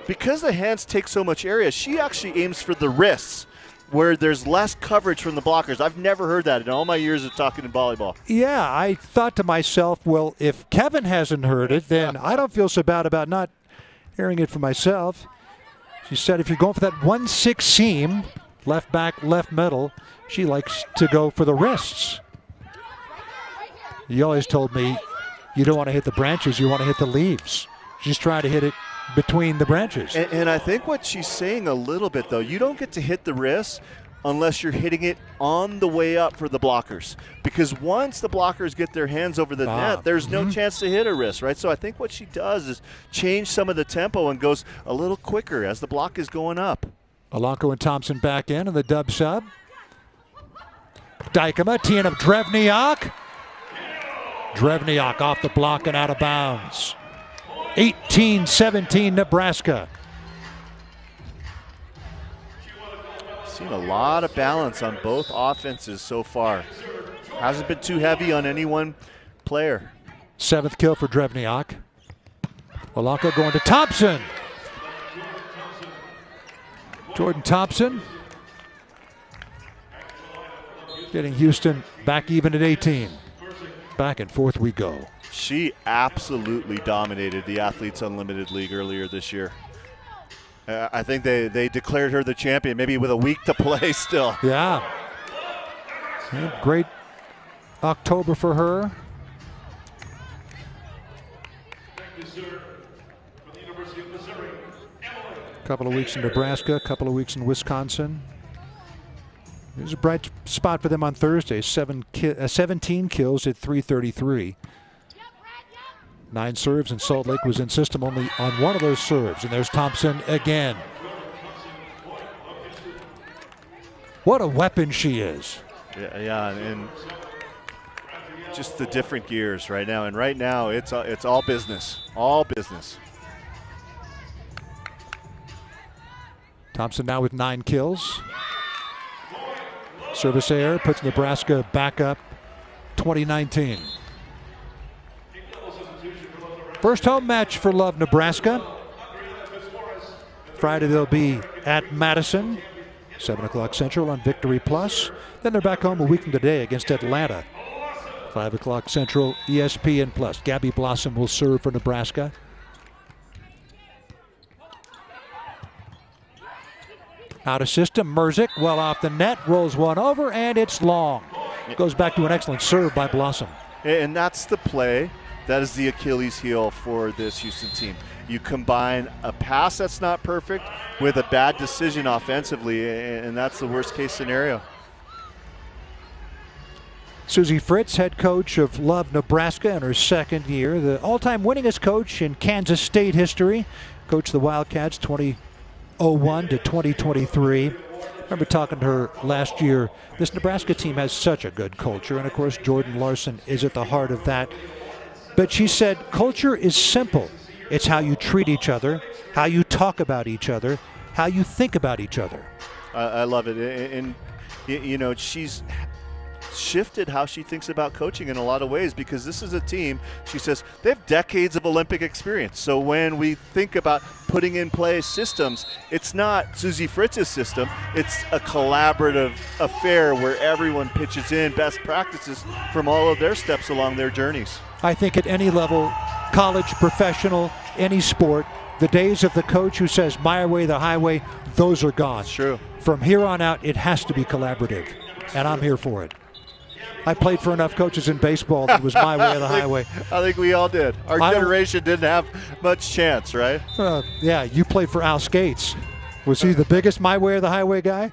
because the hands take so much area, she actually aims for the wrists where there's less coverage from the blockers. I've never heard that in all my years of talking in volleyball. Yeah, I thought to myself, well, if Kevin hasn't heard it, then I don't feel so bad about not hearing it for myself. She said if you're going for that 1-6 seam, left back, left middle, she likes to go for the wrists. You always told me you don't want to hit the branches, you want to hit the leaves. She's trying to hit it between the branches. And I think what she's saying a little bit, though, you don't get to hit the wrists unless you're hitting it on the way up for the blockers. Because once the blockers get their hands over the net, there's no chance to hit a wrist, right? So I think what she does is change some of the tempo and goes a little quicker as the block is going up. Alanko and Thompson back in the dub sub. Dykema teeing up Drevniak. Drevniak off the block and out of bounds. 18-17 Nebraska. Seen a lot of balance on both offenses so far. Hasn't been too heavy on any one player. 7th kill for Drevniak. Alanko going to Thompson. Jordan Thompson getting Houston back even at 18. Back and forth we go. She absolutely dominated the Athletes Unlimited League earlier this year. I think they declared her the champion, maybe with a week to play still. Yeah. Great October for her. A couple of weeks in Nebraska, a couple of weeks in Wisconsin. It was a bright spot for them on Thursday. 17 kills at 333. 9 serves, and Salt Lake was in system only on one of those serves. And there's Thompson again. What a weapon she is. Yeah, and just the different gears right now. And right now, it's all business, all business. Thompson now with 9 kills. Service error puts Nebraska back up 2019. First home match for Love Nebraska. Friday they'll be at Madison, 7 o'clock Central on Victory Plus. Then they're back home a week from today against Atlanta, 5 o'clock Central, ESPN Plus. Gabby Blossom will serve for Nebraska. Out of system, Merzick well off the net, rolls one over, and it's long. Goes back to an excellent serve by Blossom. And that's the play. That is the Achilles heel for this Houston team. You combine a pass that's not perfect with a bad decision offensively, and that's the worst case scenario. Susie Fritz, head coach of Love Nebraska in her second year, the all-time winningest coach in Kansas State history. Coached the Wildcats 2001 to 2023. I remember talking to her last year. This Nebraska team has such a good culture, and of course Jordan Larson is at the heart of that. But she said culture is simple. It's how you treat each other, how you talk about each other, how you think about each other. I love it. And, you know, she's shifted how she thinks about coaching in a lot of ways, because this is a team, she says, they have decades of Olympic experience. So when we think about putting in place systems, it's not Susie Fritz's system. It's a collaborative affair where everyone pitches in best practices from all of their steps along their journeys. I think at any level, college, professional, any sport, the days of the coach who says my way, the highway, those are gone. True. From here on out, it has to be collaborative, and I'm here for it. I played for enough coaches in baseball that it was my way or the highway. I think we all did. Our generation didn't have much chance, right? Yeah, you played for Al Skates. Was he the biggest my way or the highway guy?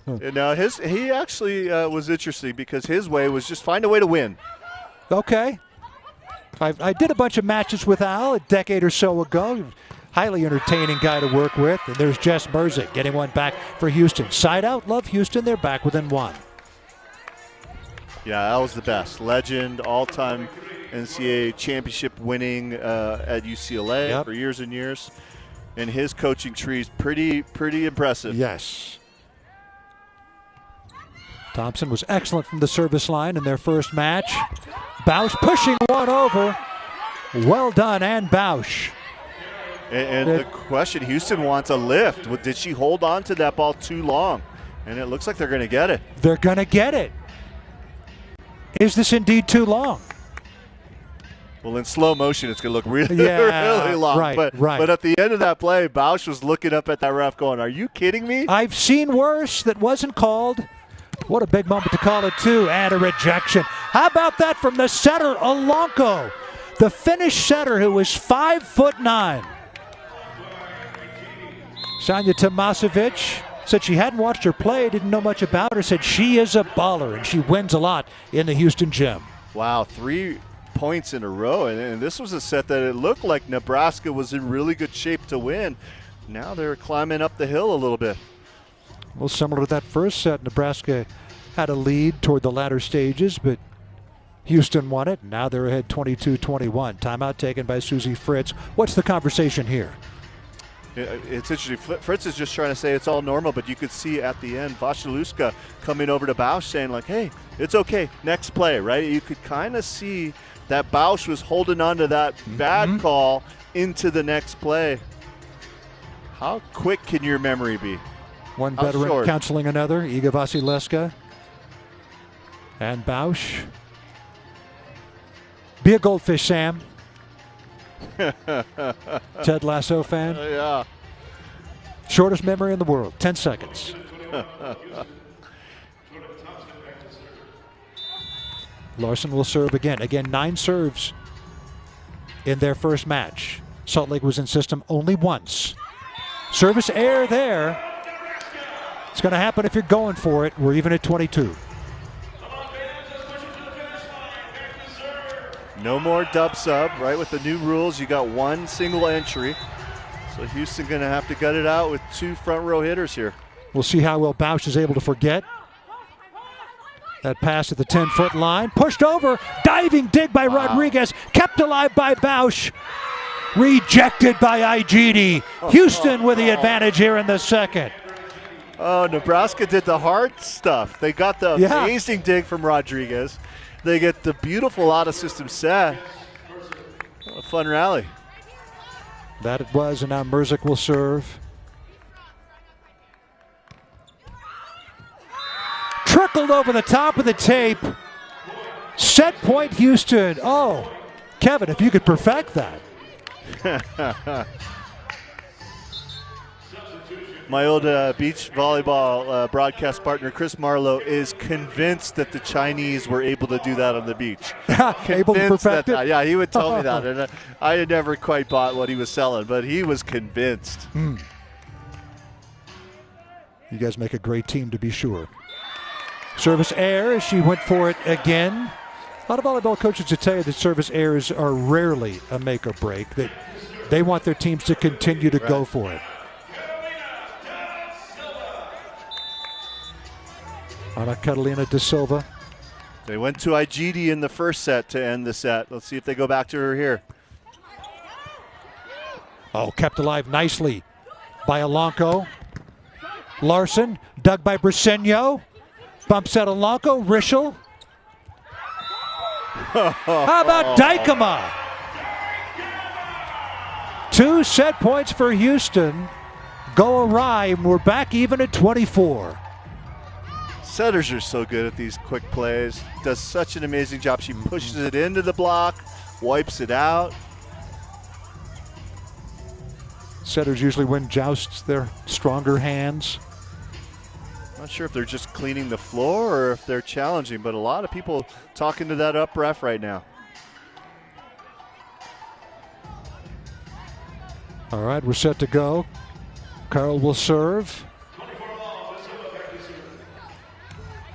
No, he actually was interesting because his way was just find a way to win. Okay. I did a bunch of matches with Al a decade or so ago. Highly entertaining guy to work with. And there's Jess Merzick getting one back for Houston. Side out, Love Houston. They're back within 1. Yeah, that was the best. Legend, all-time NCAA championship winning at UCLA for years and years. And his coaching tree is pretty impressive. Yes. Thompson was excellent from the service line in their first match. Bausch pushing one over. Well done, Ann Bausch. And the question, Houston wants a lift. Did she hold on to that ball too long? And it looks like they're going to get it. They're going to get it. Is this indeed too long? Well, in slow motion, it's going to look really long. Right, but at the end of that play, Bausch was looking up at that ref going, are you kidding me? I've seen worse that wasn't called. What a big moment to call it, too. And a rejection. How about that from the setter, Alonko? The Finnish setter who was 5'9". Sanja Tomasevic said she hadn't watched her play, didn't know much about her, said she is a baller, and she wins a lot in the Houston gym. Wow, 3 points in a row. And this was a set that it looked like Nebraska was in really good shape to win. Now they're climbing up the hill a little bit. Well, similar to that first set, Nebraska had a lead toward the latter stages, but Houston won it. Now they're ahead 22-21. Timeout taken by Susie Fritz. What's the conversation here? It's interesting. Fritz is just trying to say it's all normal, but you could see at the end Vasilevska coming over to Bausch saying, like, hey, it's okay, next play, right? You could kind of see that Bausch was holding on to that bad call into the next play. How quick can your memory be? One veteran counseling another, Iga Vasilevska and Bausch. Be a goldfish, Sam. Ted Lasso fan? Yeah. Shortest memory in the world, 10 seconds. Larson will serve again. Again, 9 serves in their first match. Salt Lake was in system only once. Service error there. It's going to happen if you're going for it. We're even at 22. No more dub sub, right? With the new rules, you got 1 single entry. So Houston going to have to gut it out with 2 front row hitters here. We'll see how well Bausch is able to forget. That pass at the 10-foot line. Pushed over. Diving dig by Rodriguez. Kept alive by Bausch. Rejected by Igidi. Houston with the advantage here in the second. Oh, Nebraska did the hard stuff. They got the amazing dig from Rodriguez. They get the beautiful out-of-system set. A fun rally. That it was, and now Merzik will serve. Trickled over the top of the tape. Set point Houston. Oh, Kevin, if you could perfect that. My old beach volleyball broadcast partner, Chris Marlowe, is convinced that the Chinese were able to do that on the beach. Able to perfect it? Yeah, he would tell me that. And I had never quite bought what he was selling, but he was convinced. You guys make a great team, to be sure. Service error. She went for it again. A lot of volleyball coaches will tell you that service errors are rarely a make or break. That they want their teams to continue to go for it. Ana Catalina da Silva. They went to Igidi in the first set to end the set. Let's see if they go back to her here. Oh, kept alive nicely by Alanco. Larson, dug by Briseño. Bumps out Alanco. Rischel. How about Dykema? 2 set points for Houston. Go awry, and we're back even at 24. Setters are so good at these quick plays. Does such an amazing job. She pushes it into the block, wipes it out. Setters usually win jousts their stronger hands. Not sure if they're just cleaning the floor or if they're challenging, but a lot of people talking to that up ref right now. All right, we're set to go. Carl will serve.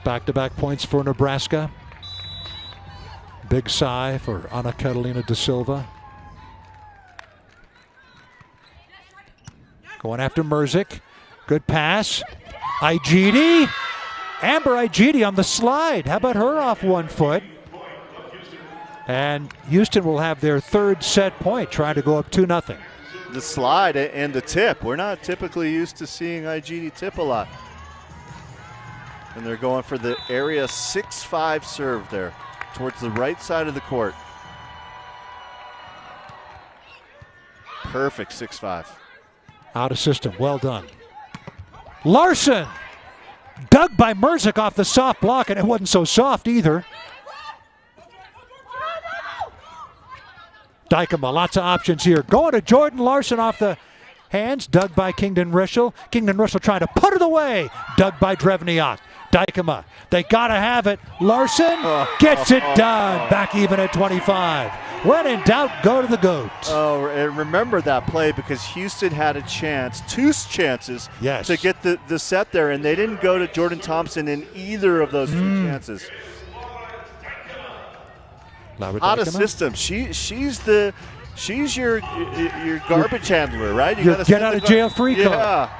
Back-to-back points for Nebraska. Big sigh for Ana Catalina da Silva. Going after Merzik. Good pass. Igidi. Amber Igidi on the slide. How about her off 1 foot? And Houston will have their 3rd set point, trying to go up 2-0. The slide and the tip. We're not typically used to seeing Igidi tip a lot. And they're going for the area 6-5 serve there towards the right side of the court. Perfect 6-5. Out of system. Well done. Larson. Dug by Merzik off the soft block, and it wasn't so soft either. Dykema, lots of options here. Going to Jordan Larson off the hands. Dug by Kingdon Rischel. Kingdon Rischel trying to put it away. Dug by Drevniak. Dykema, they got to have it. Larson gets it done. Back even at 25. When in doubt, go to the GOAT. Oh, and remember that play because Houston had a chance, 2 chances to get the set there, and they didn't go to Jordan Thompson in either of those 2 chances. Out of system. She's your garbage handler, right? You gotta get out of jail free card. Yeah.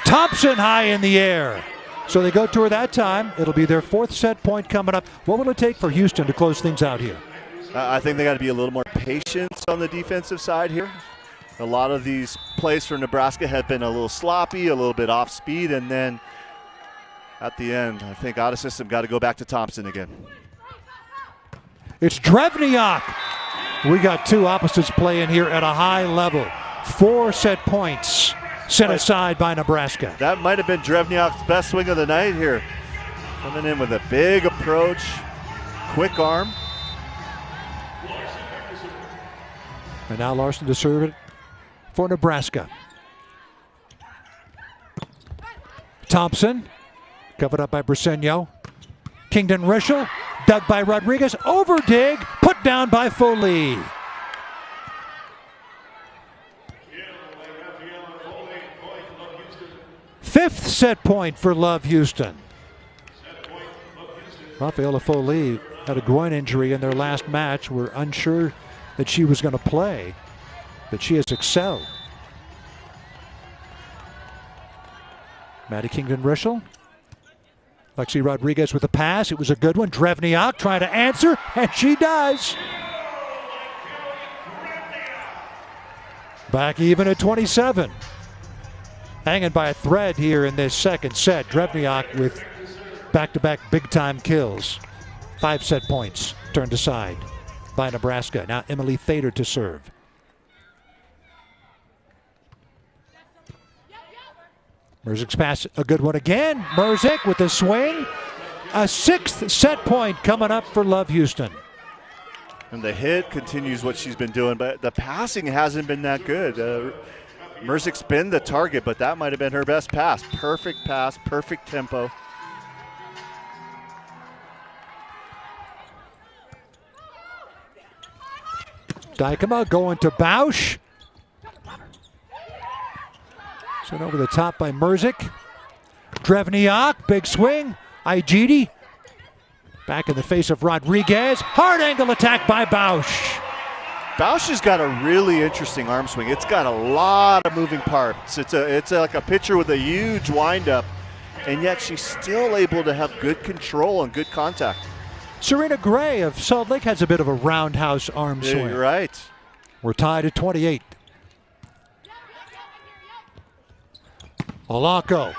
Thompson high in the air. So they go to her that time. It'll be their 4th set point coming up. What will it take for Houston to close things out here? I think they got to be a little more patient on the defensive side here. A lot of these plays for Nebraska have been a little sloppy, a little bit off speed, and then at the end, I think out of system got to go back to Thompson again. It's Drevniak. We got 2 opposites playing here at a high level. 4 set points set aside by Nebraska. That might have been Drevniak's best swing of the night here. Coming in with a big approach, quick arm. And now Larson to serve it for Nebraska. Thompson, covered up by Briseño. Kingdon Rischel, dug by Rodriguez, overdig, put down by Foley. Fifth set point for Love Houston. Rafaela Foley had a groin injury in their last match. We're unsure that she was going to play, but she has excelled. Maddie Kingdon Rischel. Lexi Rodriguez with a pass. It was a good one. Drevniak trying to answer, and she does. Back even at 27. Hanging by a thread here in this second set. Drevniak with back-to-back big-time kills. 5 set points turned aside by Nebraska. Now Emily Thader to serve. Merzik's pass, a good one again. Merzik with the swing. A 6th set point coming up for Love Houston. And the hit continues what she's been doing, but the passing hasn't been that good. Merzik's been the target, but that might have been her best pass. Perfect pass, perfect tempo. Dykema going to Bausch. Sent over the top by Merzik. Drevniak, big swing. Igidi back in the face of Rodriguez. Hard angle attack by Bausch. Bausch has got a really interesting arm swing. It's got a lot of moving parts. It's like a pitcher with a huge windup, and yet she's still able to have good control and good contact. Serena Gray of Salt Lake has a bit of a roundhouse arm swing. You're right. We're tied at 28. Olanko.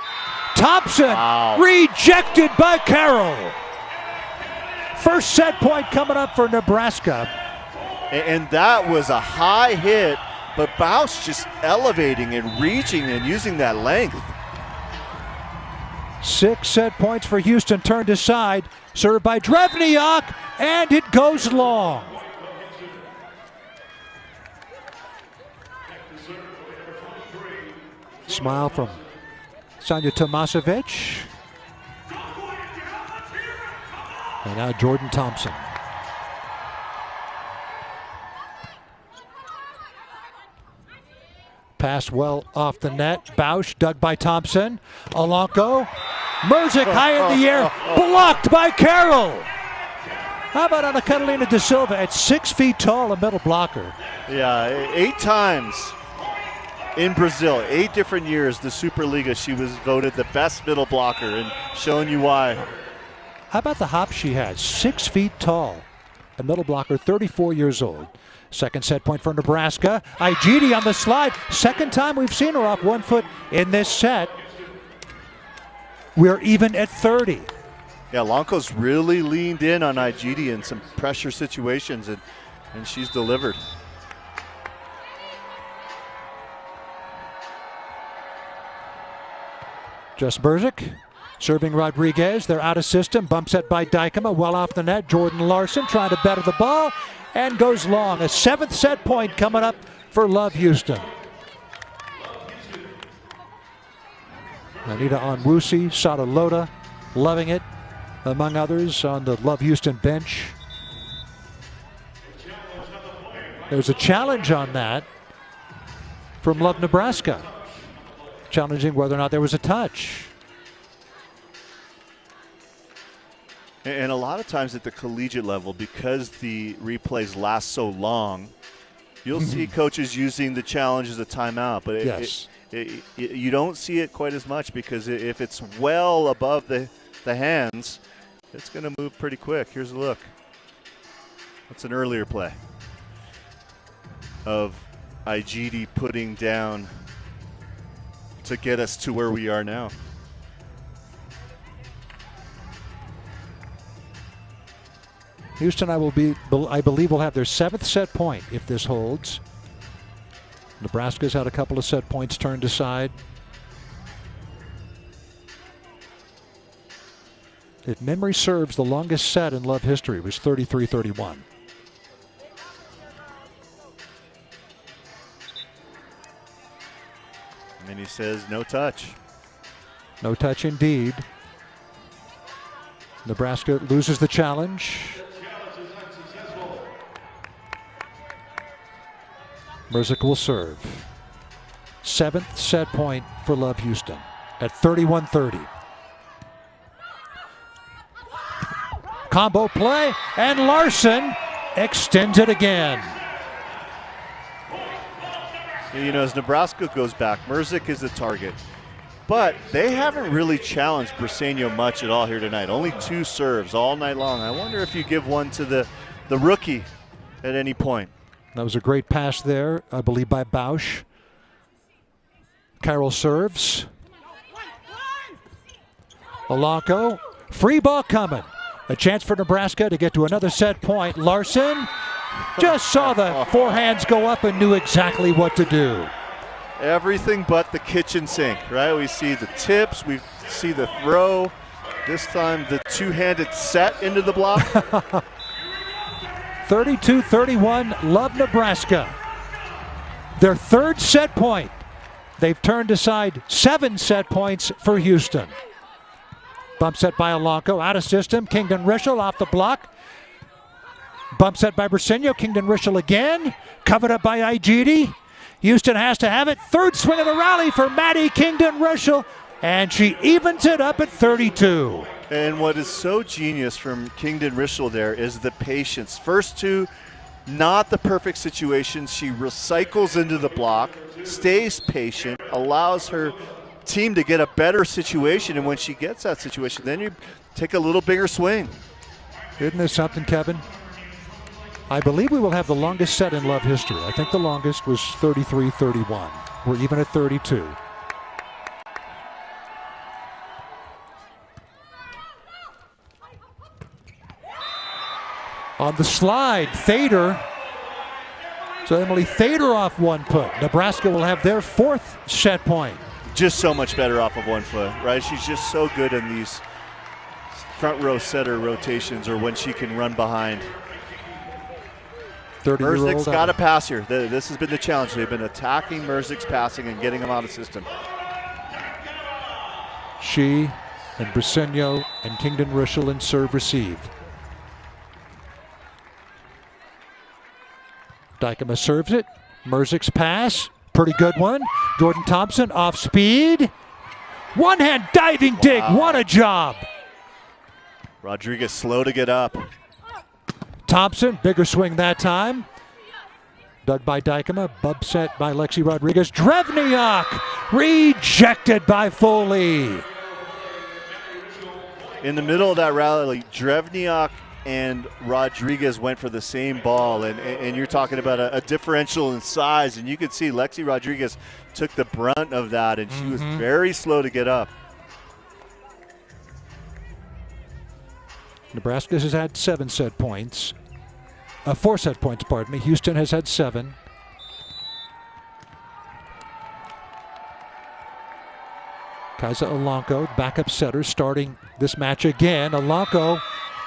Thompson rejected by Carroll. First set point coming up for Nebraska. And that was a high hit, but Bausch just elevating and reaching and using that length. 6 set points for Houston turned aside. Served by Drevniak, and it goes long. Smile from Sanya Tomasevic. And now Jordan Thompson. Pass well off the net. Bausch dug by Thompson. Olanko. Merzik high in the air. Blocked by Carroll. How about Ana Catalina da Silva at 6 feet tall, a middle blocker? Yeah, 8 times in Brazil, 8 different years, the Superliga, she was voted the best middle blocker, and showing you why. How about the hop she has? 6 feet tall, a middle blocker, 34 years old. Second set point for Nebraska. Igidi on the slide. Second time we've seen her off 1 foot in this set. We're even at 30. Yeah, Lanko's really leaned in on Igidi in some pressure situations, and she's delivered. Just Merzik serving Rodriguez. They're out of system. Bump set by Dykema. Well off the net. Jordan Larson trying to better the ball and goes long. A 7th set point coming up for Love Houston. Anita Onwusi, Sada Loda, loving it, among others, on the Love Houston bench. There's a challenge on that from Love Nebraska, challenging whether or not there was a touch. And a lot of times at the collegiate level, because the replays last so long, you'll see coaches using the challenge as a timeout. But you don't see it quite as much, because if it's well above the hands, it's going to move pretty quick. Here's a look. That's an earlier play of Igidi putting down to get us to where we are now. Houston, I believe, will have their 7th set point if this holds. Nebraska's had a couple of set points turned aside. If memory serves, the longest set in Love history was 33-31. And he says, no touch. No touch indeed. Nebraska loses the challenge. Merzik will serve. 7th set point for Love Houston at 31-30. Combo play, and Larson extends it again. You know, as Nebraska goes back, Merzik is the target. But they haven't really challenged Briseño much at all here tonight. Only 2 serves all night long. I wonder if you give one to the rookie at any point. That was a great pass there, I believe, by Bausch. Carroll serves. Olanko, free ball coming. A chance for Nebraska to get to another set point. Larson just saw the forehands go up and knew exactly what to do. Everything but the kitchen sink, right? We see the tips, we see the throw. This time the two-handed set into the block. 32-31, Love Nebraska. Their 3rd set point. They've turned aside 7 set points for Houston. Bump set by Olanko, out of system. Kingdon Rischel off the block. Bump set by Briseño. Kingdon Rischel again. Covered up by Igidi. Houston has to have it. 3rd swing of the rally for Maddie Kingdon Rischel. And she evens it up at 32. And what is so genius from Kingdon Rischel there is the patience. First 2, not the perfect situations. She recycles into the block, stays patient, allows her team to get a better situation, and when she gets that situation, then you take a little bigger swing. Isn't this something, Kevin? I believe we will have the longest set in Love history. I think the longest was 33-31. We're even at 32. On the slide, Thader. So Emily Thader off 1 foot. Nebraska will have their 4th set point. Just so much better off of 1 foot, right? She's just so good in these front row setter rotations or when she can run behind. Merzik's got to pass here. This has been the challenge. They've been attacking Merzik's passing and getting him out of system. She and Briseño and Kingdon Rischel in serve receive. Dykema serves it. Merzik's pass. Pretty good one. Jordan Thompson off speed. One-hand diving dig. Wow. What a job. Rodriguez slow to get up. Thompson, bigger swing that time. Dug by Dykema. Bub set by Lexi Rodriguez. Drevniak rejected by Foley. In the middle of that rally, Drevniak and Rodriguez went for the same ball, and you're talking about a differential in size, and you could see Lexi Rodriguez took the brunt of that, and she was very slow to get up. Nebraska has had 7 set points. 4 set points, pardon me. Houston has had 7. Kaisa Olanko, backup setter, starting this match again. Olanko,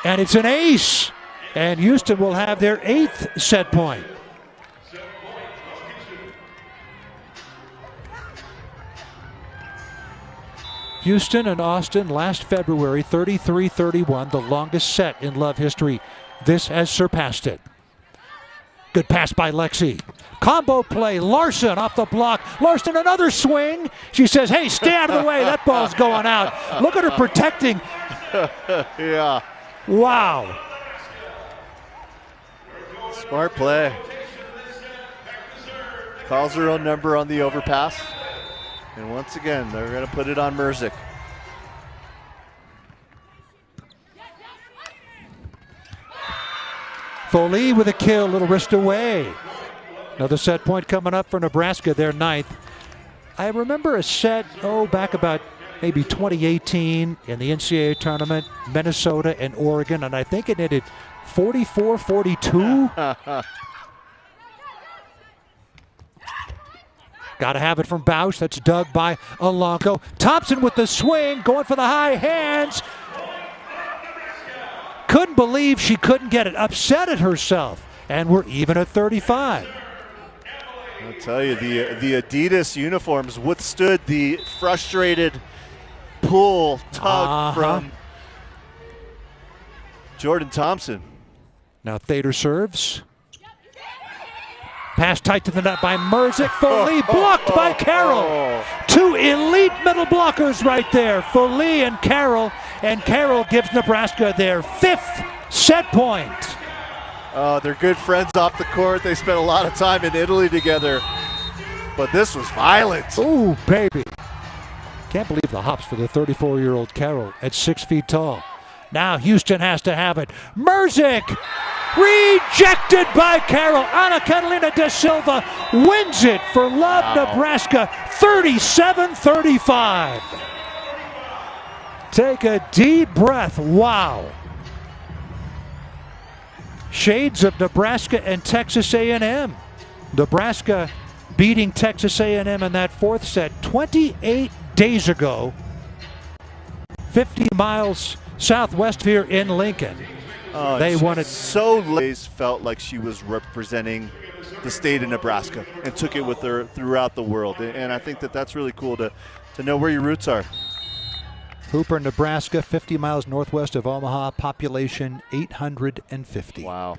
and it's an ace! And Houston will have their 8th set point. Houston and Austin last February, 33-31, the longest set in Love history. This has surpassed it. Good pass by Lexi. Combo play, Larson off the block. Larson, another swing. She says, hey, stay out of the way. That ball's going out. Look at her protecting. Yeah. Wow. Smart play. Calls her own number on the overpass. And once again, they're going to put it on Merzik. Foley with a kill, little wrist away. Another set point coming up for Nebraska, their 9th. I remember a set, back about maybe 2018 in the NCAA tournament, Minnesota and Oregon, and I think it ended 44-42. Got to have it from Bausch. That's dug by Olanko. Thompson with the swing, going for the high hands. couldn't believe she couldn't get it, upset at herself. And we're even at 35. I'll tell you, the Adidas uniforms withstood the frustrated pull, tug from Jordan Thompson. Now Thader serves. Pass tight to the net by Merzick. Foley blocked by Carroll. Two elite middle blockers right there, Foley and Carroll. And Carroll gives Nebraska their 5th set point. They're good friends off the court. They spent a lot of time in Italy together. But this was violent. Ooh, baby. Can't believe the hops for the 34-year-old Carroll at 6 feet tall. Now Houston has to have it. Merzick rejected by Carroll. Ana Catalina da Silva wins it for Love Nebraska, 37-35. Take a deep breath. Wow. Shades of Nebraska and Texas A&M. Nebraska beating Texas A&M in that 4th set 28 days ago, 50 miles southwest here in Lincoln. They won it. So Lays felt like she was representing the state of Nebraska and took it with her throughout the world. And I think that that's really cool to know where your roots are. Hooper, Nebraska, 50 miles northwest of Omaha, population 850. Wow.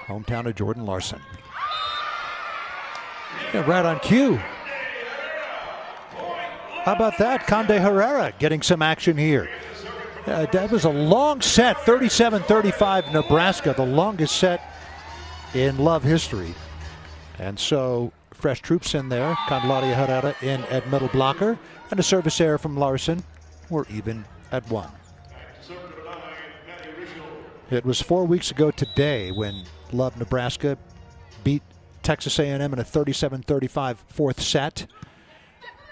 Hometown of Jordan Larson. Yeah, right on cue. How about that? Conde Herrera getting some action here. That was a long set, 37-35 Nebraska, the longest set in Love history. And so fresh troops in there. Candelaria Herrera in at middle blocker. And a service error from Larson. We're even at 1. It was 4 weeks ago today when Love Nebraska beat Texas A&M in a 37-35 4th set.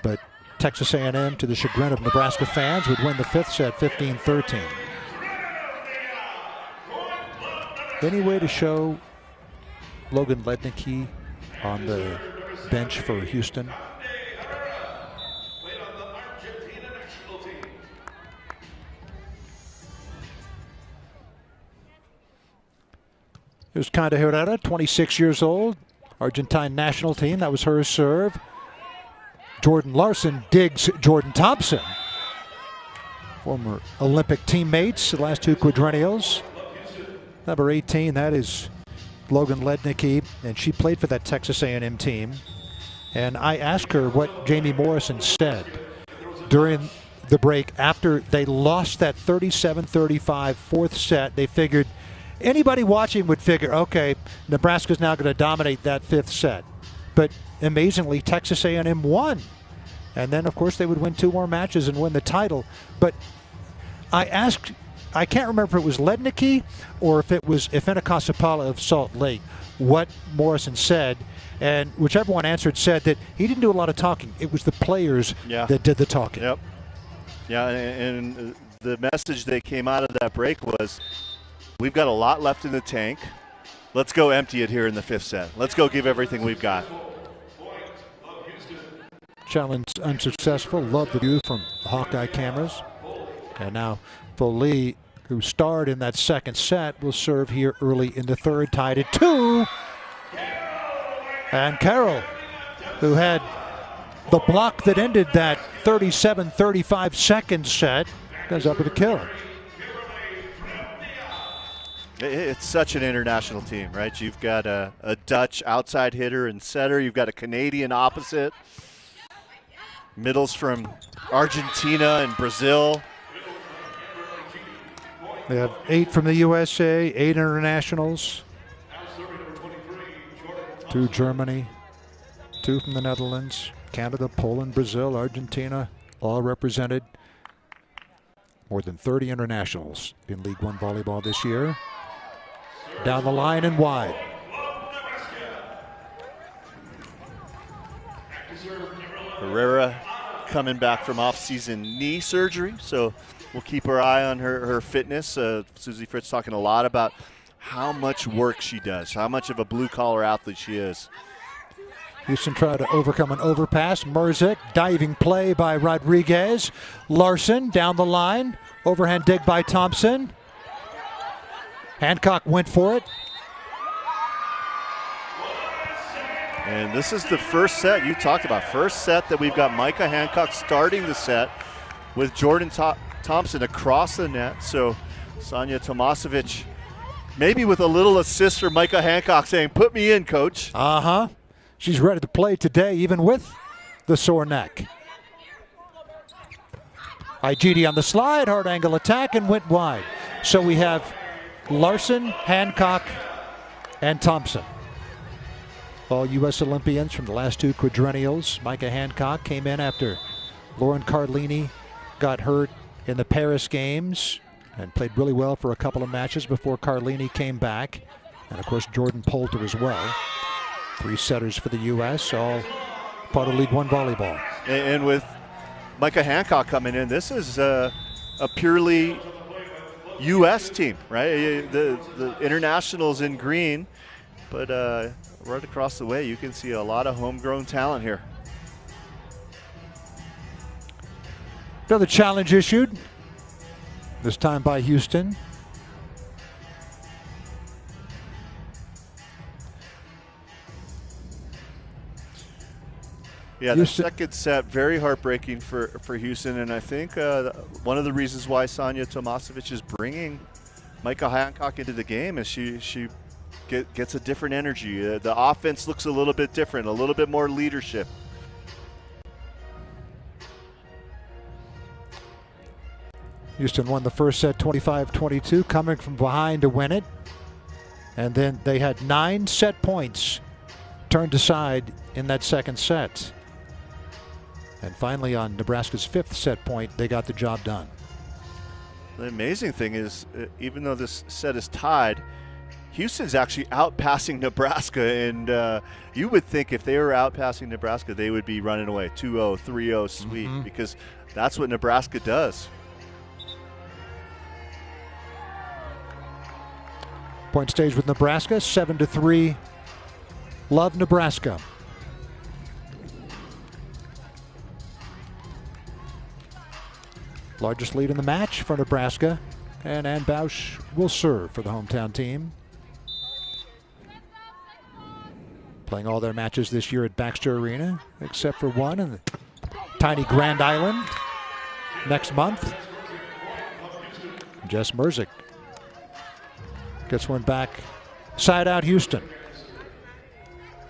But Texas A&M, to the chagrin of Nebraska fans, would win the 5th set 15-13. Any way to show Logan Lednicki on the bench for Houston? Here's Conde Herrera, 26 years old, Argentine national team. That was her serve. Jordan Larson digs Jordan Thompson. Former Olympic teammates, the last 2 quadrennials. Number 18, that is Logan Lednicki, and she played for that Texas A&M team. And I asked her what Jamie Morrison said during the break after they lost that 37-35 4th set. They figured, anybody watching would figure, okay, Nebraska's now going to dominate that 5th set. But amazingly, Texas A&M won. And then, of course, they would win 2 more matches and win the title. But I asked, I can't remember if it was Lednicki or if it was Ifena Kasapala of Salt Lake, what Morrison said. And whichever one answered said that he didn't do a lot of talking. It was the players that did the talking. Yep. Yeah, and the message that came out of that break was, we've got a lot left in the tank. Let's go empty it here in the 5th set. Let's go give everything we've got. Challenge unsuccessful. Love the view from Hawkeye cameras. And now Foley, who starred in that 2nd set, will serve here early in the 3rd, tied at 2. And Carroll, who had the block that ended that 37-35 2nd set, goes up with a kill. It's such an international team, right? You've got a Dutch outside hitter and setter. You've got a Canadian opposite. Middles from Argentina and Brazil. They have 8 from the USA, 8 internationals. 2 Germany, 2 from the Netherlands, Canada, Poland, Brazil, Argentina, all represented. More than 30 internationals in League One volleyball this year. Down the line and wide. Herrera coming back from off-season knee surgery, so we'll keep our eye on her fitness. Susie Fritz talking a lot about how much work she does, how much of a blue-collar athlete she is. Houston tried to overcome an overpass. Merzick, diving play by Rodriguez. Larson down the line. Overhand dig by Thompson. Hancock went for it. And this is the first set you talked about. First set that we've got Micah Hancock starting the set with Jordan Thompson across the net. So Sanja Tomasevic maybe with a little assist from Micah Hancock saying, put me in, coach. Uh-huh. She's ready to play today, even with the sore neck. Igidi on the slide, hard angle attack, and went wide. So we have Larson, Hancock, and Thompson. All U.S. Olympians from the last two quadrennials. Micah Hancock came in after Lauren Carlini got hurt in the Paris Games and played really well for a couple of matches before Carlini came back. And, of course, Jordan Poulter as well. 3 setters for the U.S., all part of League One volleyball. And with Micah Hancock coming in, this is a purely U.S. team, right? The internationals in green, but right across the way, you can see a lot of homegrown talent here. Another challenge issued, this time by Houston. Yeah, the second set, very heartbreaking for Houston, and I think one of the reasons why Sanja Tomasevic is bringing Micah Hancock into the game is she gets a different energy. The offense looks a little bit different, a little bit more leadership. Houston won the first set 25-22, coming from behind to win it. And then they had 9 set points turned aside in that second set. And finally, on Nebraska's 5th set point, they got the job done. The amazing thing is, even though this set is tied, Houston's actually outpassing Nebraska, and you would think if they were outpassing Nebraska, they would be running away 2-0, 3-0 sweep, because that's what Nebraska does. Point stage with Nebraska, 7-3. Love Nebraska. Largest lead in the match for Nebraska, and Ann Bausch will serve for the hometown team. Playing all their matches this year at Baxter Arena, except for one in the tiny Grand Island next month. Jess Merzick gets one back, side out Houston.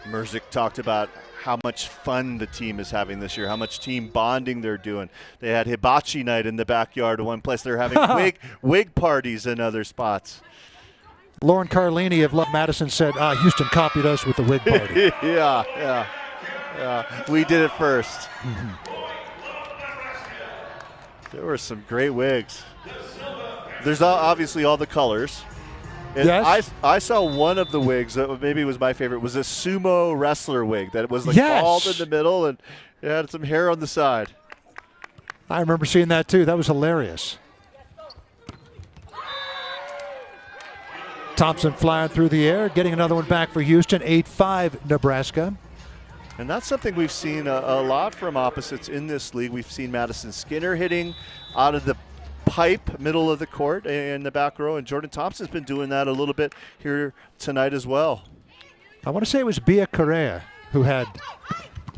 Merzick talked about how much fun the team is having this year, how much team bonding they're doing. They had hibachi night in the backyard of one place. They're having wig parties in other spots. Lauren Carlini of Love Madison said, Houston copied us with the wig party. Yeah. We did it first. There were some great wigs. There's obviously all the colors. And yes. I saw one of the wigs that maybe was my favorite, was a sumo wrestler wig that was like bald in the middle and it had some hair on the side. I remember seeing that too. That was hilarious. Thompson flying through the air, getting another one back for Houston, 8-5 Nebraska. And that's something we've seen a lot from opposites in this league. We've seen Madison Skinner hitting out of the pipe, middle of the court in the back row, and Jordan Thompson's been doing that a little bit here tonight as well. I want to say it was Bia Correa who had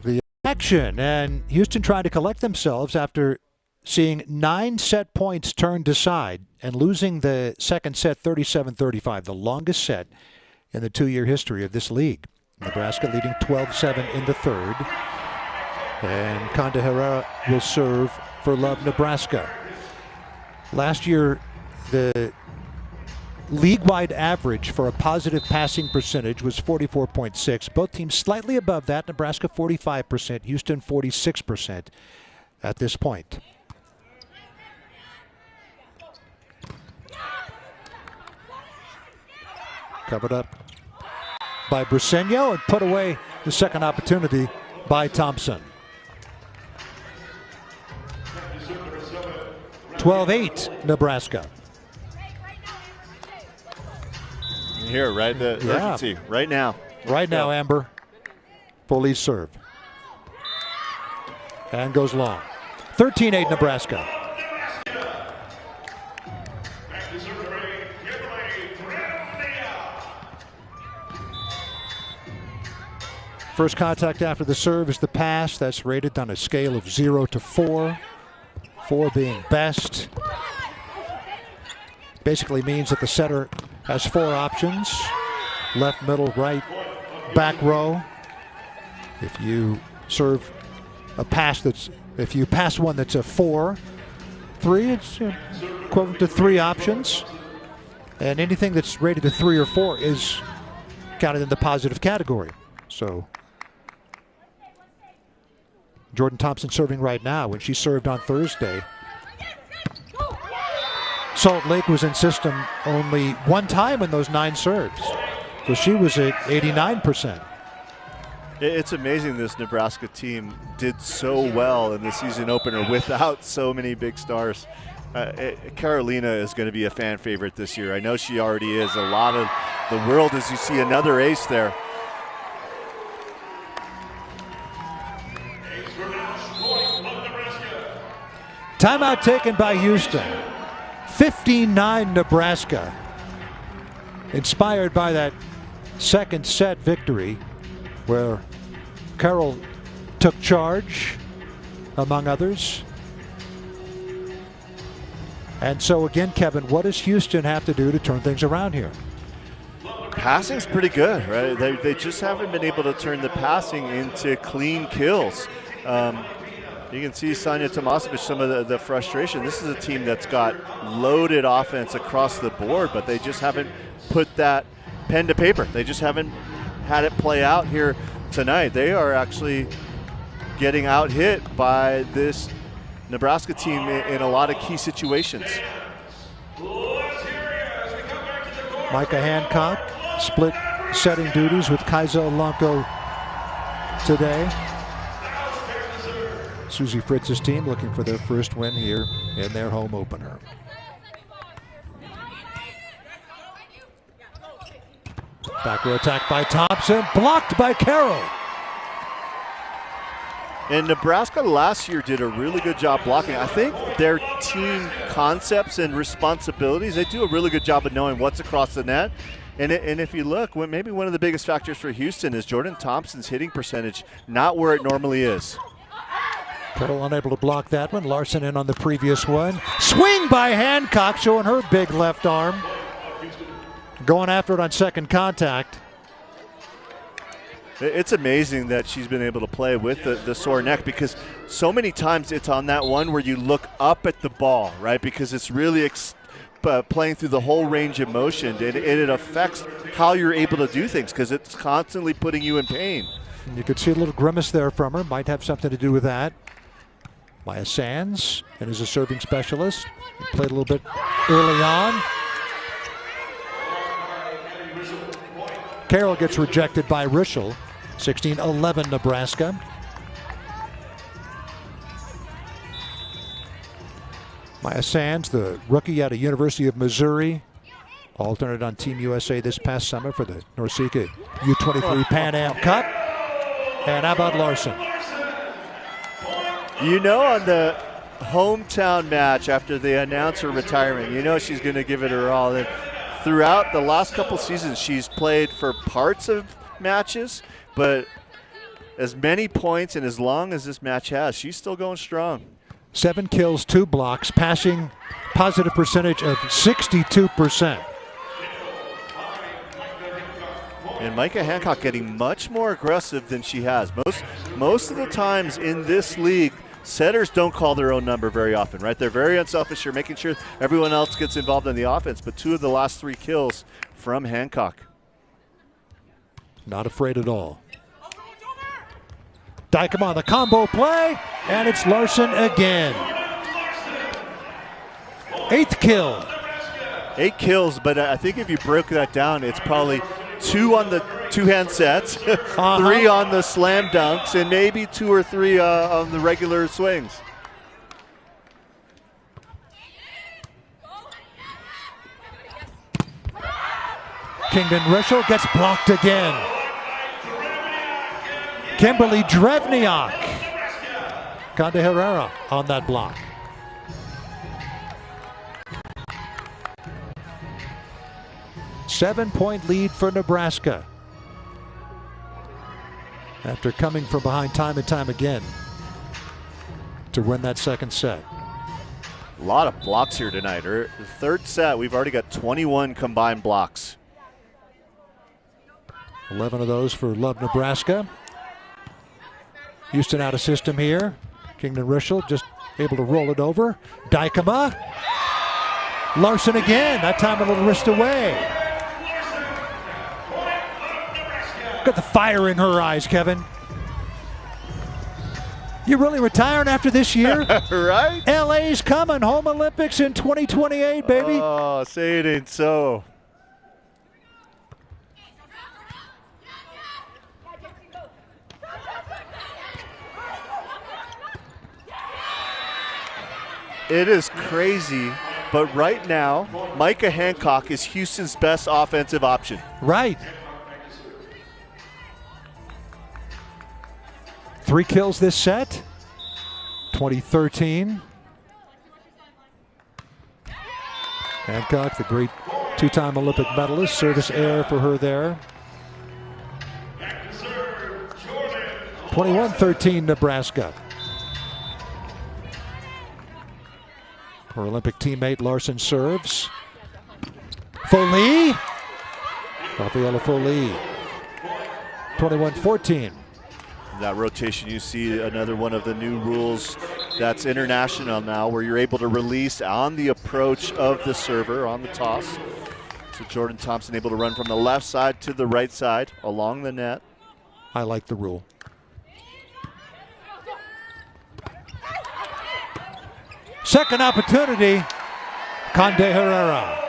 the action, and Houston tried to collect themselves after seeing 9 set points turned aside and losing the second set 37-35, the longest set in the 2-year history of this league. Nebraska leading 12-7 in the third, and Conda Herrera will serve for Love Nebraska. Last year, the league-wide average for a positive passing percentage was 44.6. Both teams slightly above that. Nebraska 45%, Houston 46% at this point. Covered up by Briseño and put away the second opportunity by Thompson. 12-8 Nebraska. Here, right? The urgency, right now. Right now, Amber. Fully serve. And goes long. 13-8 Nebraska. First contact after the serve is the pass. That's rated on a scale of 0 to 4. 4 being best. Basically means that the setter has 4 options. Left, middle, right, back row. If you serve a pass if you pass one that's a 4, 3, it's equivalent to 3 options. And anything that's rated a 3 or 4 is counted in the positive category. So Jordan Thompson serving right now. When she served on Thursday, Salt Lake was in system only 1 time in those 9 serves. So she was at 89%. It's amazing this Nebraska team did so well in the season opener without so many big stars. Carolina is going to be a fan favorite this year. I know she already is. A lot of the world as you see another ace there. Timeout taken by Houston. 59 Nebraska. Inspired by that second set victory where Carroll took charge, among others. And so again, Kevin, what does Houston have to do to turn things around here? Passing's pretty good, right? They just haven't been able to turn the passing into clean kills. You can see Sanya Tomasevic, some of the frustration. This is a team that's got loaded offense across the board, but they just haven't put that pen to paper. They just haven't had it play out here tonight. They are actually getting out hit by this Nebraska team in a lot of key situations. Micah Hancock split setting duties with Kaisa Olanko today. Susie Fritz's team looking for their first win here in their home opener. Back row attack by Thompson, blocked by Carroll. And Nebraska last year did a really good job blocking. I think their team concepts and responsibilities, they do a really good job of knowing what's across the net. And if you look, maybe one of the biggest factors for Houston is Jordan Thompson's hitting percentage, not where it normally is. Carroll unable to block that one. Larson in on the previous one. Swing by Hancock, showing her big left arm. Going after it on second contact. It's amazing that she's been able to play with the sore neck, because so many times it's on that one where you look up at the ball, right? Because it's really playing through the whole range of motion. And it affects how you're able to do things because it's constantly putting you in pain. And you could see a little grimace there from her. Might have something to do with that. Maya Sands, and is a serving specialist. Played a little bit early on. Carroll gets rejected by Rischel. 16-11 Nebraska. Maya Sands, the rookie out of University of Missouri, alternate on Team USA this past summer for the NORCECA U23 Pan Am Cup. And how about Larson? You know, on the hometown match after they announce her retirement, you know she's going to give it her all. And throughout the last couple seasons, she's played for parts of matches, but as many points and as long as this match has, she's still going strong. 7 kills, 2 blocks, passing positive percentage of 62%. And Micah Hancock getting much more aggressive than she has. Most of the times in this league, setters don't call their own number very often, right? They're very unselfish. They're making sure everyone else gets involved in the offense. But 2 of the last 3 kills from Hancock. Not afraid at all. Dykem on the combo play, and it's Larson again. 8th kill. 8 kills, but I think if you broke that down, it's probably 2 on the 2-hand sets, 3 on the slam dunks, and maybe 2 or 3 on the regular swings. Kingdon Rischel gets blocked again. Kimberly Drevniak. Conde Herrera on that block. Seven-point lead for Nebraska. after coming from behind time and time again to win that second set. A lot of blocks here tonight. The third set, we've already got 21 combined blocks. 11 of those for Love Nebraska. Houston out of system here. Kingdon Rischel just able to roll it over. Dykema. Larson again, that time a little wrist away. Got the fire in her eyes, Kevin. You really retiring after this year? Right? LA's coming. Home Olympics in 2028, baby. Oh, say it ain't so. It is crazy, but right now, Micah Hancock is Houston's best offensive option. Right. 3 kills this set. 2013. Hancock, the great 2-time Olympic medalist. Service error for her there. 21-13 Nebraska. Her Olympic teammate Larson serves. Foley. Rafaela Foley. 21-14. That rotation, you see another one of the new rules that's international now, where you're able to release on the approach of the server on the toss. So Jordan Thompson able to run from the left side to the right side along the net. I like the rule. Second opportunity, Conde Herrera.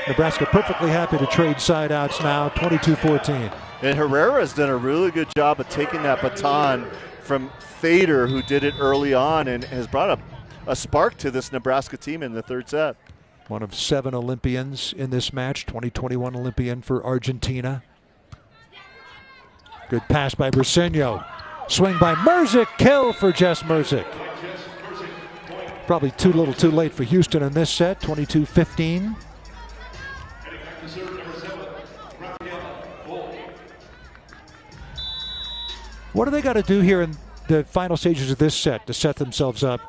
Nebraska perfectly happy to trade side outs now, 22-14. And Herrera has done a really good job of taking that baton from Thader, who did it early on, and has brought a spark to this Nebraska team in the third set. One of 7 Olympians in this match, 2021 Olympian for Argentina. Good pass by Briseño. Swing by Merzick, kill for Jess Merzick. Probably too little too late for Houston in this set, 22-15. What do they got to do here in the final stages of this set to set themselves up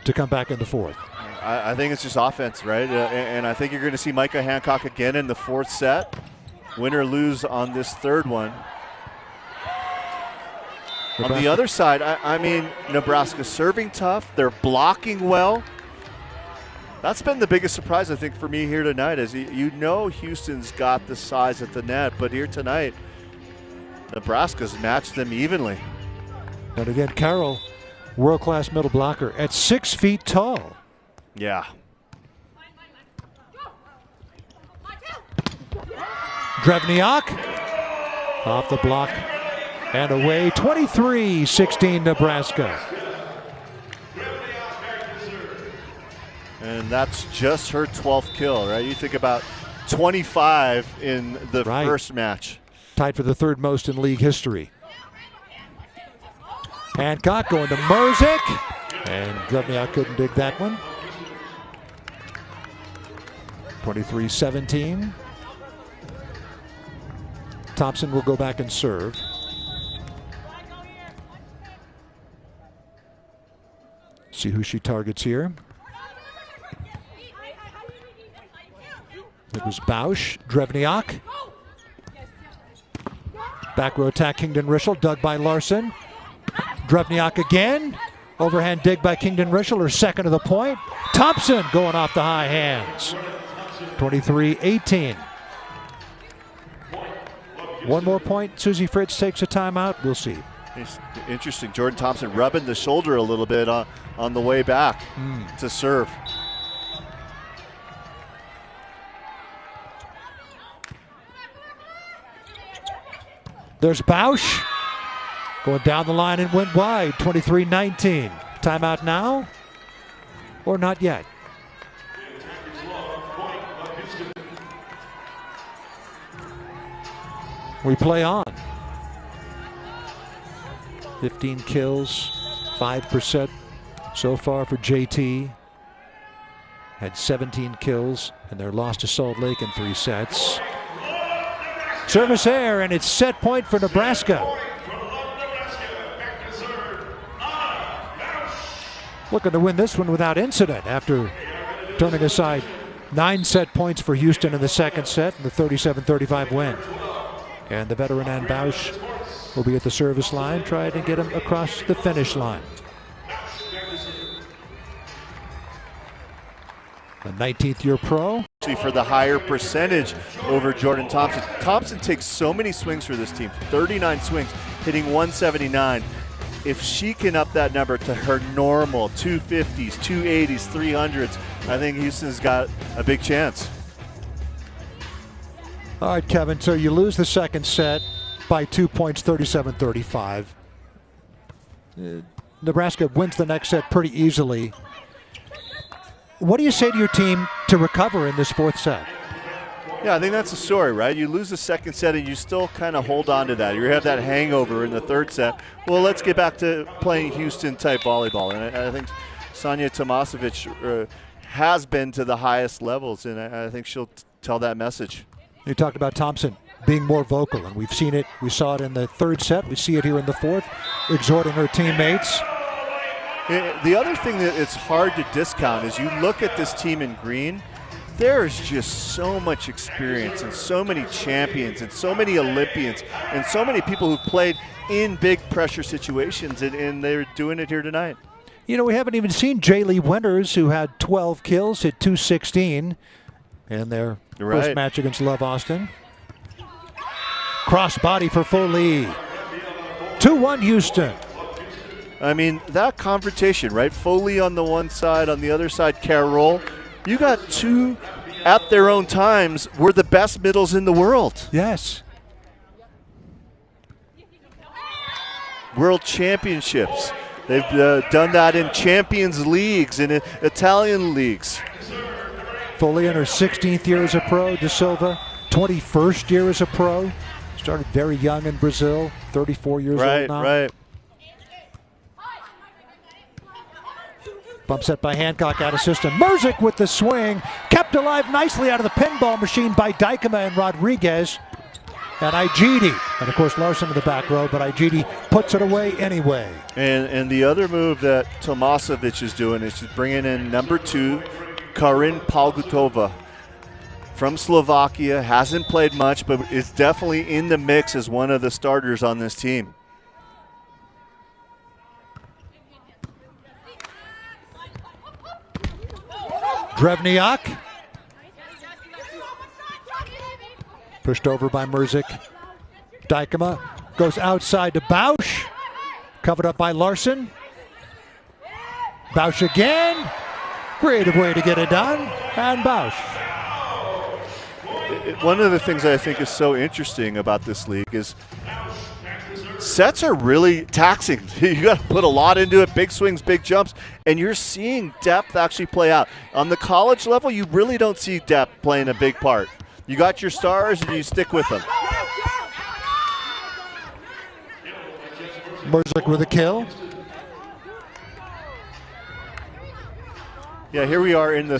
to come back in the fourth? I think it's just offense, right? And I think you're going to see Micah Hancock again in the fourth set. Win or lose on this third one. Nebraska. On the other side, I mean, Nebraska serving tough. They're blocking well. That's been the biggest surprise, I think, for me here tonight, is you know Houston's got the size at the net, but here tonight, Nebraska's matched them evenly. And again, Carroll, world-class middle blocker at 6 feet tall. Yeah. Drevniak off the block and away, 23-16 Nebraska. And that's just her 12th kill, right? You think about 25 in the first match. Tied for the third most in league history. Hancock going to Merzick, and Drevniak couldn't dig that one. 23-17. Thompson will go back and serve. See who she targets here. It was Bausch, Drevniak. Back row attack, Kingdon Rischel, dug by Larson. Drevniak again. Overhand dig by Kingdon Rischel, her second of the point. Thompson going off the high hands. 23-18. One more point. Susie Fritz takes a timeout. We'll see. It's interesting. Jordan Thompson rubbing the shoulder a little bit on the way back to serve. There's Bausch. Going down the line and went wide. 23-19. Timeout now or not yet? We play on. 15 kills, 5% so far for JT. Had 17 kills in their loss to Salt Lake in 3 sets. Service error, and it's set point for Nebraska. looking to win this one without incident after turning aside 9 set points for Houston in the second set and the 37-35 win. And the veteran Ann Bausch will be at the service line, trying to get him across the finish line. A 19th year pro. For the higher percentage over Jordan Thompson. Thompson takes so many swings for this team, 39 swings, hitting 179. If she can up that number to her normal 250s, 280s, 300s, I think Houston's got a big chance. All right, Kevin, so you lose the second set by 2 points, 37-35. Nebraska wins the next set pretty easily. What do you say to your team to recover in this fourth set? Yeah, I think that's the story, right? You lose the second set and you still kind of hold on to that. You have that hangover in the third set. Well, let's get back to playing Houston-type volleyball. And I think Sonia Tomasevic has been to the highest levels, and I think she'll tell that message. You talked about Thompson being more vocal, and we've seen it. We saw it in the third set. We see it here in the fourth, exhorting her teammates. The other thing that it's hard to discount is you look at this team in green, there's just so much experience and so many champions and so many Olympians and so many people who've played in big pressure situations, and they're doing it here tonight. You know, we haven't even seen Jaylee Winters, who had 12 kills, hit 216 in their first match against Love Austin. Cross body for Foley. 2-1 Houston. I mean, that confrontation, right? Foley on the one side, on the other side, Carroll. You got two at their own times were the best middles in the world. Yes. World championships. They've done that in Champions Leagues and in Italian leagues. Foley in her 16th year as a pro. De Silva, 21st year as a pro. Started very young in Brazil, 34 years old now. Right. Bump set by Hancock out of system. Merzik with the swing. Kept alive nicely out of the pinball machine by Dykema and Rodriguez. And Igidi. And of course Larson in the back row, but Igidi puts it away anyway. And the other move that Tomasevic is doing is she's bringing in number 2, Karin Palgutova from Slovakia. Hasn't played much, but is definitely in the mix as one of the starters on this team. Drevniak. Pushed over by Merzik. Dykema goes outside to Bausch. Covered up by Larson. Bausch again. Creative way to get it done. And Bausch. One of the things I think is so interesting about this league is sets are really taxing. You got to put a lot into it, big swings, big jumps, and you're seeing depth actually play out. On the college level, you really don't see depth playing a big part. You got your stars and you stick with them. Merzik with a kill. Yeah, here we are in the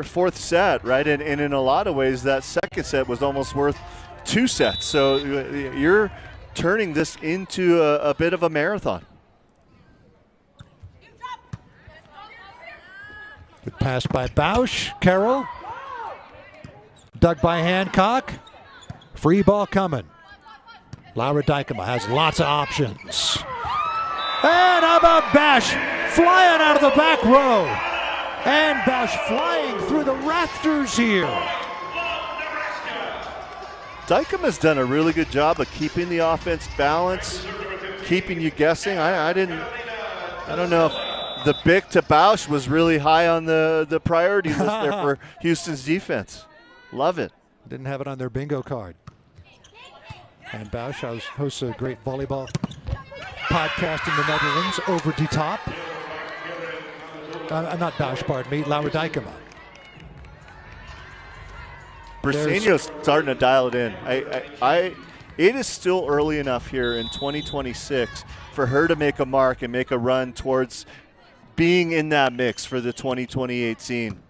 fourth set, right? And in a lot of ways, that second set was almost worth 2 sets. So you're turning this into a bit of a marathon. Good pass by Bausch. Carroll. Dug by Hancock. Free ball coming. Laura Dykema has lots of options. And how about Bausch flying out of the back row? And Bausch flying through the rafters here. Dykema's done a really good job of keeping the offense balanced, keeping you guessing. I don't know if the big to Bausch was really high on the priority list there for Houston's defense. Love it. Didn't have it on their bingo card. And Bausch hosts a great volleyball podcast in the Netherlands, Over the Top. Not Bausch, pardon me, Laura Dykema. Briseño's starting to dial it in. It is still early enough here in 2026 for her to make a mark and make a run towards being in that mix for the 2028 scene.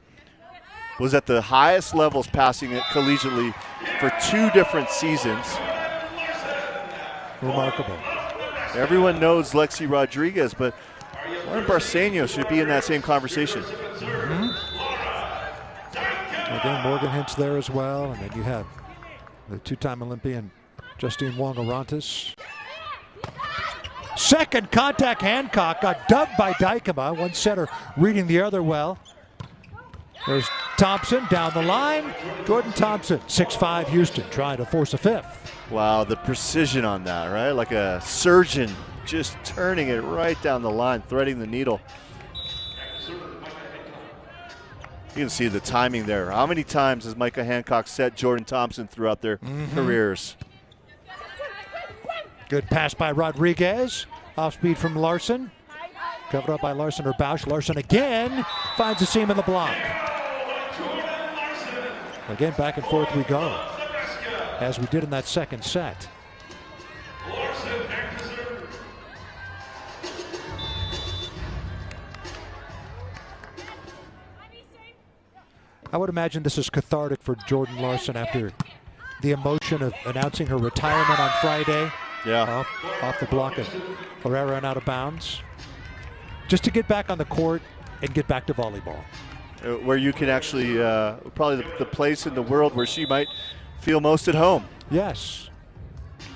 Was at the highest levels passing it collegiately for 2 different seasons. Remarkable. Everyone knows Lexi Rodriguez, but Lauren Barceño should be in that same conversation. Again, Morgan Hintz there as well. And then you have the two-time Olympian Justine Wong-Orantes. Second contact, Hancock got dug by Dykema. One setter reading the other well. There's Thompson down the line. Jordan Thompson, 6'5", Houston, trying to force a fifth. Wow, the precision on that, right? Like a surgeon just turning it right down the line, threading the needle. You can see the timing there. How many times has Micah Hancock set Jordan Thompson throughout their careers? Good pass by Rodriguez. Off speed from Larson. Covered up by Larson or Bausch. Larson again finds a seam in the block. Again, back and forth we go, as we did in that second set. I would imagine this is cathartic for Jordan Larson after the emotion of announcing her retirement on Friday. Yeah. Off the block of Herrera and out of bounds. Just to get back on the court and get back to volleyball. Where you can actually, probably the place in the world where she might feel most at home. Yes,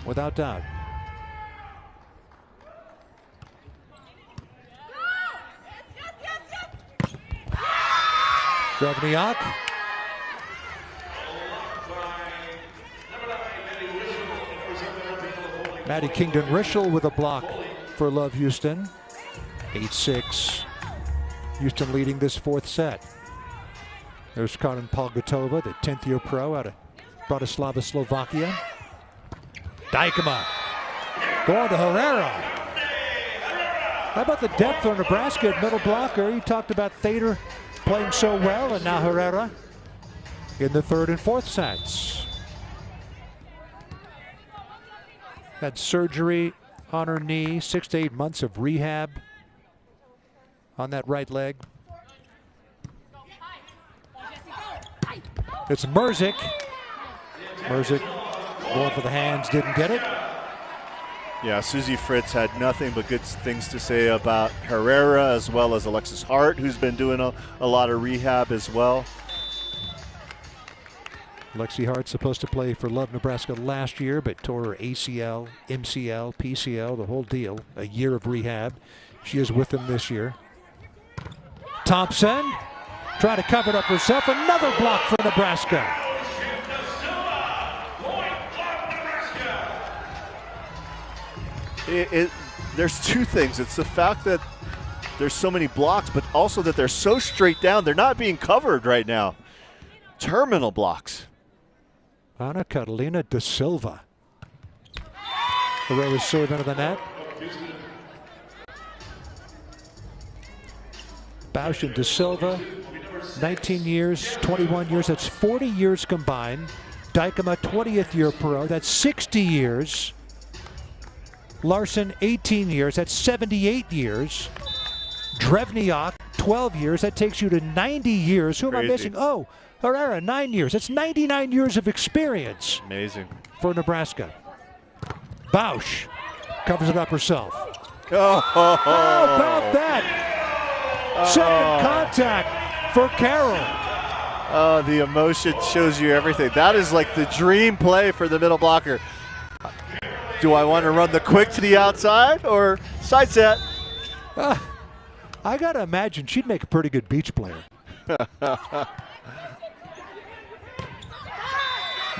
without doubt. Drevniak. Maddie Kingdon-Rischel with a block for Love Houston. 8-6. Houston leading this fourth set. There's Karin Polgatova, the 10th-year pro out of Bratislava, Slovakia. Dykema going to Herrera. How about the depth for Nebraska at middle blocker? You talked about Thader playing so well, and now Herrera in the third and fourth sets. Had surgery on her knee, 6 to 8 months of rehab on that right leg. It's Merzik. Merzik going for the hands, didn't get it. Yeah, Susie Fritz had nothing but good things to say about Herrera, as well as Alexis Hart, who's been doing a lot of rehab as well. Lexi Hart's supposed to play for Love Nebraska last year, but tore her ACL, MCL, PCL, the whole deal. A year of rehab. She is with them this year. Thompson trying to cover it up herself. Another block for Nebraska. There's two things. It's the fact that there's so many blocks, but also that they're so straight down. They're not being covered right now. Terminal blocks. Ana Catalina da Silva. Herrera's serve into the net. Bausch and da Silva, 19 years, 21 years. That's 40 years combined. Dykema, 20th year pro. That's 60 years. Larson, 18 years. That's 78 years. Drevniak, 12 years. That takes you to 90 years. Who am I missing? Oh, Herrera, 9 years. That's 99 years of experience. Amazing. For Nebraska. Bausch covers it up herself. Oh, how about that? Second contact for Carroll. Oh, the emotion shows you everything. That is like the dream play for the middle blocker. Do I want to run the quick to the outside or side set? I got to imagine she'd make a pretty good beach player.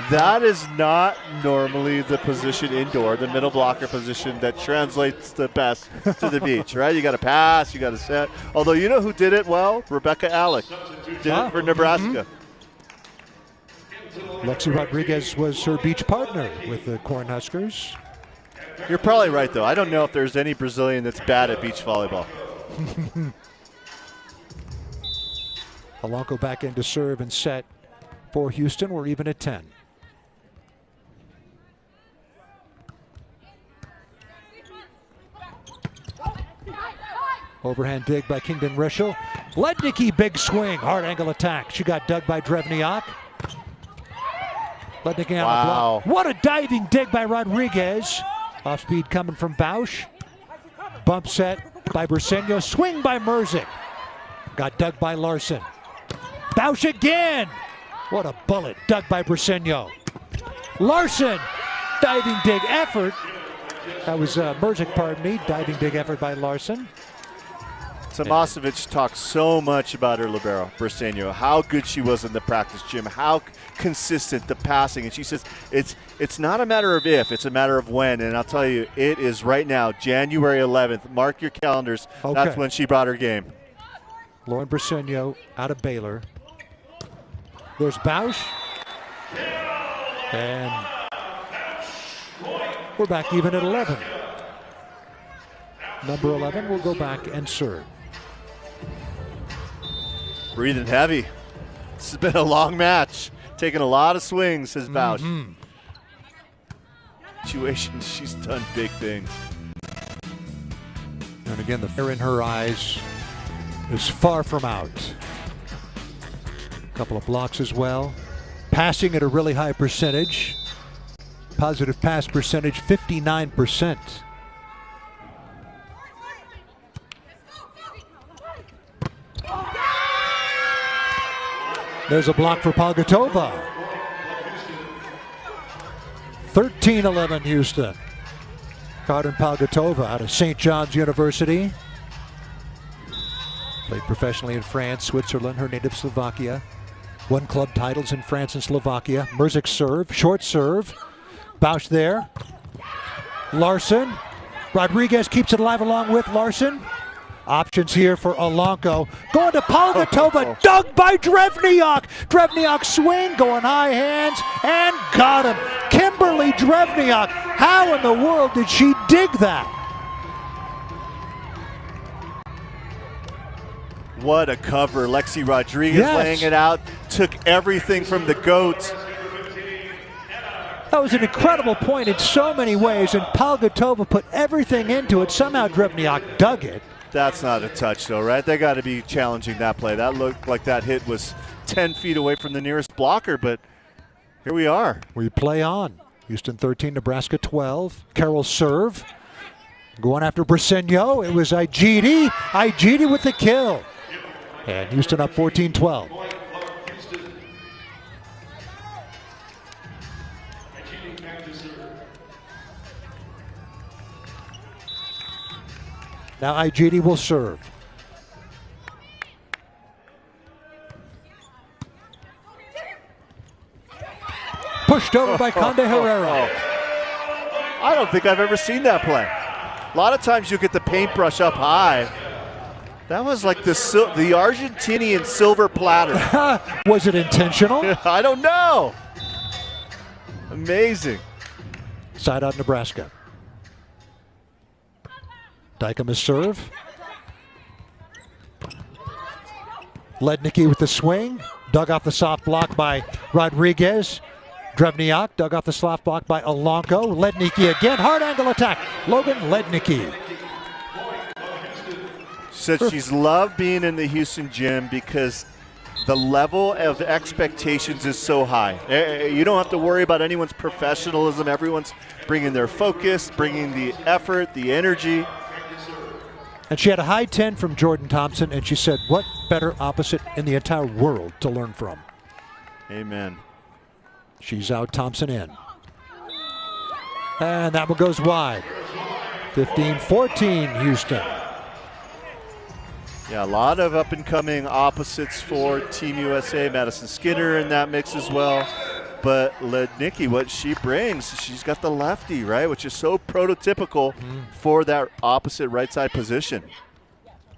That is not normally the position indoor, the middle blocker position that translates the best to the beach, right? You got to pass, you got to set. Although you know who did it well? Rebecca Alec did it for Nebraska. Lexi Rodriguez was her beach partner with the Cornhuskers. You're probably right, though. I don't know if there's any Brazilian that's bad at beach volleyball. Alanko back in to serve and set for Houston. We're even at 10. Overhand dig by Kingdon-Rischel. Lednicki, big swing, hard angle attack. She got dug by Drevniak. Lednicki on the block. What a diving dig by Rodriguez. Off speed coming from Bausch. Bump set by Briseño, swing by Merzick. Got dug by Larson. Bausch again. What a bullet, dug by Briseño. Larson, diving dig effort. That was Merzick, pardon me, diving dig effort by Larson. Tomasevic talks so much about her libero, Briseño, how good she was in the practice gym, how consistent the passing. And she says it's not a matter of if, it's a matter of when. And I'll tell you, it is right now, January 11th. Mark your calendars. Okay. That's when she brought her game. Lauren Briseño out of Baylor. There's Bausch. And we're back even at 11. Number 11 will go back and serve. Breathing heavy. This has been a long match. Taking a lot of swings, says Bausch. Situation, she's done big things. And again, the fire in her eyes is far from out. A couple of blocks as well. Passing at a really high percentage. Positive pass percentage, 59%. There's a block for Palgatova. 13-11 Houston. Karin Palgatova out of St. John's University. Played professionally in France, Switzerland, her native Slovakia. Won club titles in France and Slovakia. Merzick serve, short serve. Bausch there. Larson. Rodriguez keeps it alive along with Larson. Options here for Alanko. Going to Palgatova, dug by Drevniak. Drevniak swing, going high hands, and got him. Kimberly Drevniak. How in the world did she dig that? What a cover. Lexi Rodriguez laying it out. Took everything from the GOAT. That was an incredible point in so many ways, and Palgatova put everything into it. Somehow Drevniak dug it. That's not a touch, though, right? They got to be challenging that play. That looked like that hit was 10 feet away from the nearest blocker, but here we are. We play on. Houston 13, Nebraska 12. Carroll serve. Going after Briseño. It was Igidi. Igidi with the kill. And Houston up 14-12. Now Igidi will serve. Pushed over by Conde Herrera. I don't think I've ever seen that play. A lot of times you get the paintbrush up high. That was like the Argentinian silver platter. Was it intentional? I don't know. Amazing. Side out Nebraska. Dykema serve. Lednicki with the swing. Dug off the soft block by Rodriguez. Drevniak dug off the soft block by Alanko. Lednicki again. Hard angle attack. Logan Lednicki. Said she's loved being in the Houston gym because the level of expectations is so high. You don't have to worry about anyone's professionalism. Everyone's bringing their focus, bringing the effort, the energy. And she had a high 10 from Jordan Thompson, and she said, what better opposite in the entire world to learn from? Amen. She's out, Thompson in. And that one goes wide. 15-14 Houston. Yeah, a lot of up-and-coming opposites for Team USA. Madison Skinner in that mix as well. But Lednicki, what she brings, she's got the lefty, right, which is so prototypical for that opposite right side position.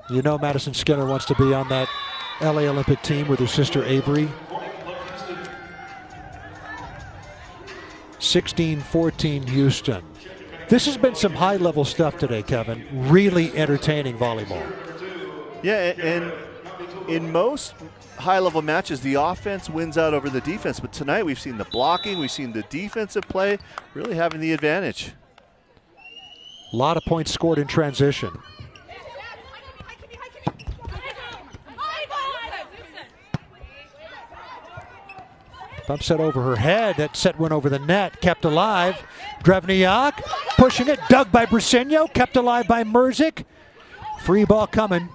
You know Madison Skinner wants to be on that LA Olympic team with her sister Avery. 16-14 Houston. This has been some high-level stuff today, Kevin. Really entertaining volleyball. Yeah, and in most high-level matches, the offense wins out over the defense. But tonight we've seen the blocking, we've seen the defensive play really having the advantage. A lot of points scored in transition. Bump set over her head. That set went over the net, kept alive. Drevniak pushing it, dug by Briseño, kept alive by Merzick. Free ball coming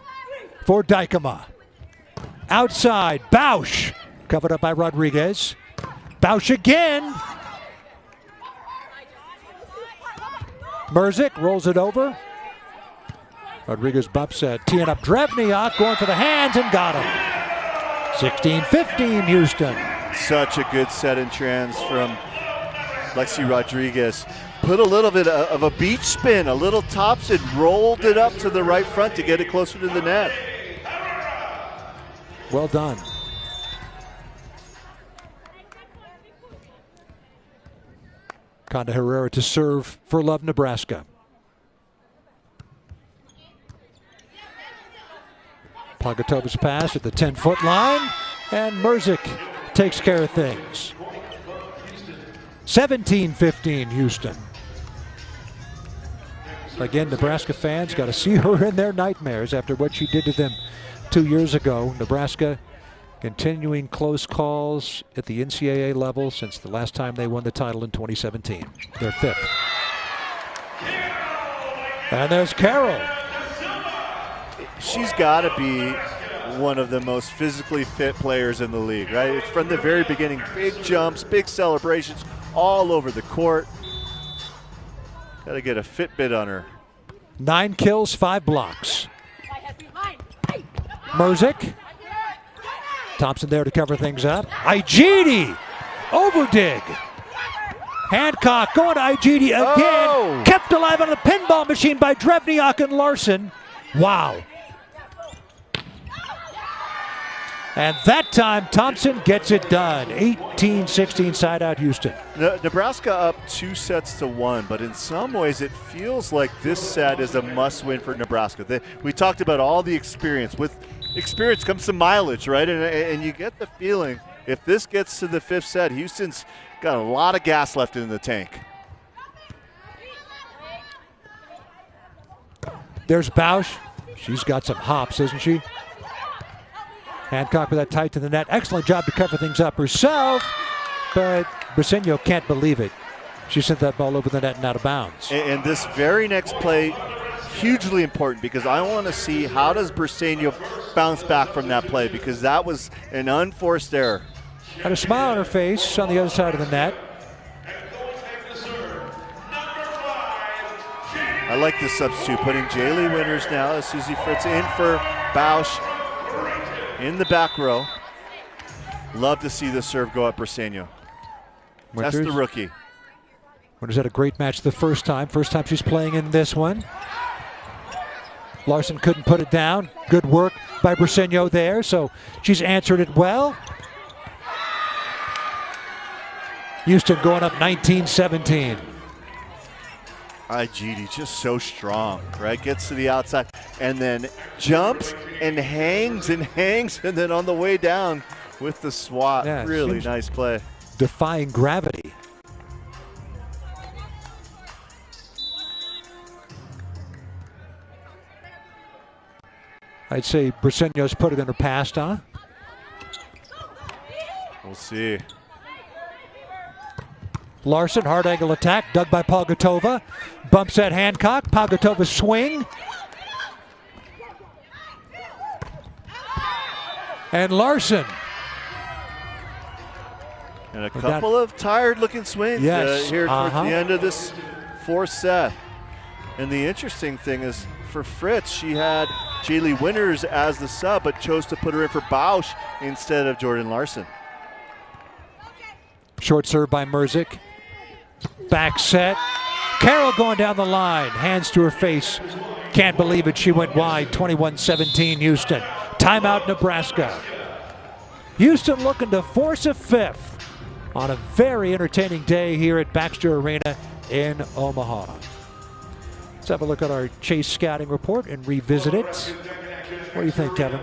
for Dykema. Outside, Bausch. Covered up by Rodriguez. Bausch again. Merzick rolls it over. Rodriguez bumps teeing up Drevniak, going for the hands and got him. 16-15 Houston. Such a good set in trans from Lexi Rodriguez. Put a little bit of a beach spin, a little topspin, rolled it up to the right front to get it closer to the net. Well done. Conda Herrera to serve for Love, Nebraska. Pagatova's pass at the 10-foot line, and Merzick takes care of things. 17-15 Houston. Again, Nebraska fans got to see her in their nightmares after what she did to them 2 years ago. Nebraska continuing close calls at the NCAA level since the last time they won the title in 2017. Their 5th. And there's Carroll. She's got to be one of the most physically fit players in the league, right? From the very beginning, big jumps, big celebrations all over the court. Got to get a Fitbit on her. 9 kills, 5 blocks. Merzick. Thompson there to cover things up. Igidi. Overdig. Hancock going to Igidi again. Oh. Kept alive on the pinball machine by Drevniak and Larson. Wow. And that time, Thompson gets it done. 18-16 side out Houston. Nebraska up 2-1, but in some ways it feels like this set is a must-win for Nebraska. We talked about all the experience. With experience comes some mileage, right? And you get the feeling if this gets to the 5th set, Houston's got a lot of gas left in the tank. There's Bausch. She's got some hops, isn't she? Hancock with that tight to the net. Excellent job to cover things up herself, but Briseño can't believe it. She sent that ball over the net and out of bounds. And this very next play, hugely important because I want to see how does Briseño bounce back from that play because that was an unforced error. Had a smile on her face on the other side of the net. I like this substitute, putting Jaylee Winters now as Susie Fritz in for Bausch. In the back row. Love to see the serve go up Briseño. That's the rookie. Winters had a great match the first time. First time she's playing in this one. Larson couldn't put it down. Good work by Briseño there, so she's answered it well. Houston going up 19-17. Igidi just so strong, right? Gets to the outside and then jumps and hangs, and then on the way down with the swat. Yeah, really nice play. Defying gravity. I'd say Briseño's put it in her past, huh? We'll see. Larson, hard angle attack, dug by Pagotova. Bumps at Hancock. Pagatova's swing. And Larson. And a couple of tired-looking swings here towards the end of this 4th set. And the interesting thing is for Fritz, she had Jaylee Winters as the sub, but chose to put her in for Bausch instead of Jordan Larson. Short serve by Merzick. Back set. Carroll going down the line. Hands to her face. Can't believe it. She went wide. 21-17 Houston. Timeout Nebraska. Houston looking to force a 5th on a very entertaining day here at Baxter Arena in Omaha. Let's have a look at our Chase scouting report and revisit it. What do you think, Kevin?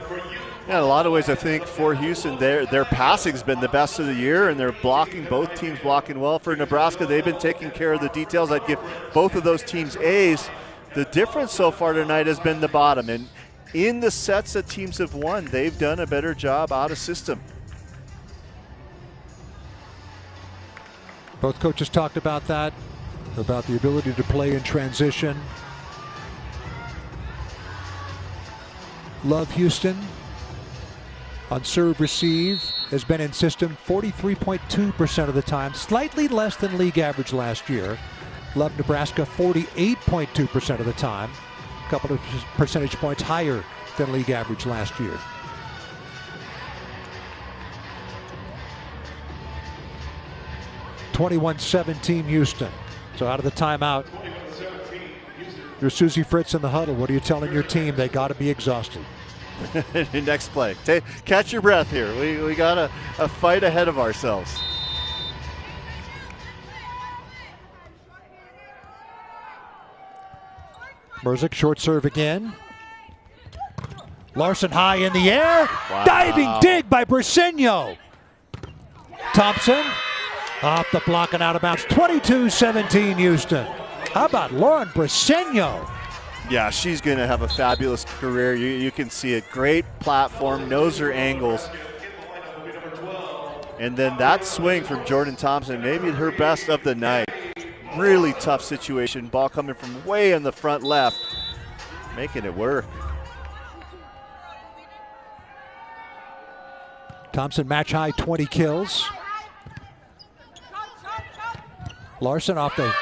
Yeah, in a lot of ways, I think for Houston, their passing's been the best of the year, and they're blocking, both teams blocking well. For Nebraska, they've been taking care of the details. I'd give both of those teams A's. The difference so far tonight has been the bottom, and in the sets that teams have won, they've done a better job out of system. Both coaches talked about that, about the ability to play in transition. Love Houston on serve receive has been in system 43.2% of the time, slightly less than league average last year. Love Nebraska 48.2% of the time, a couple of percentage points higher than league average last year. (21-17) Houston. So out of the timeout, there's Susie Fritz in the huddle. What are you telling your team? They got to be exhausted. Next play. Catch your breath here. We got a fight ahead of ourselves. Merzick, short serve again. Larson high in the air. Wow. Diving dig by Briseño. Thompson off the block and out of bounds. 22-17 Houston. How about Lauren Briseño? Yeah, she's going to have a fabulous career. You can see it. Great platform, knows her angles. And then that swing from Jordan Thompson, maybe her best of the night. Really tough situation. Ball coming from way in the front left, making it work. Thompson match high 20 kills. Larson off the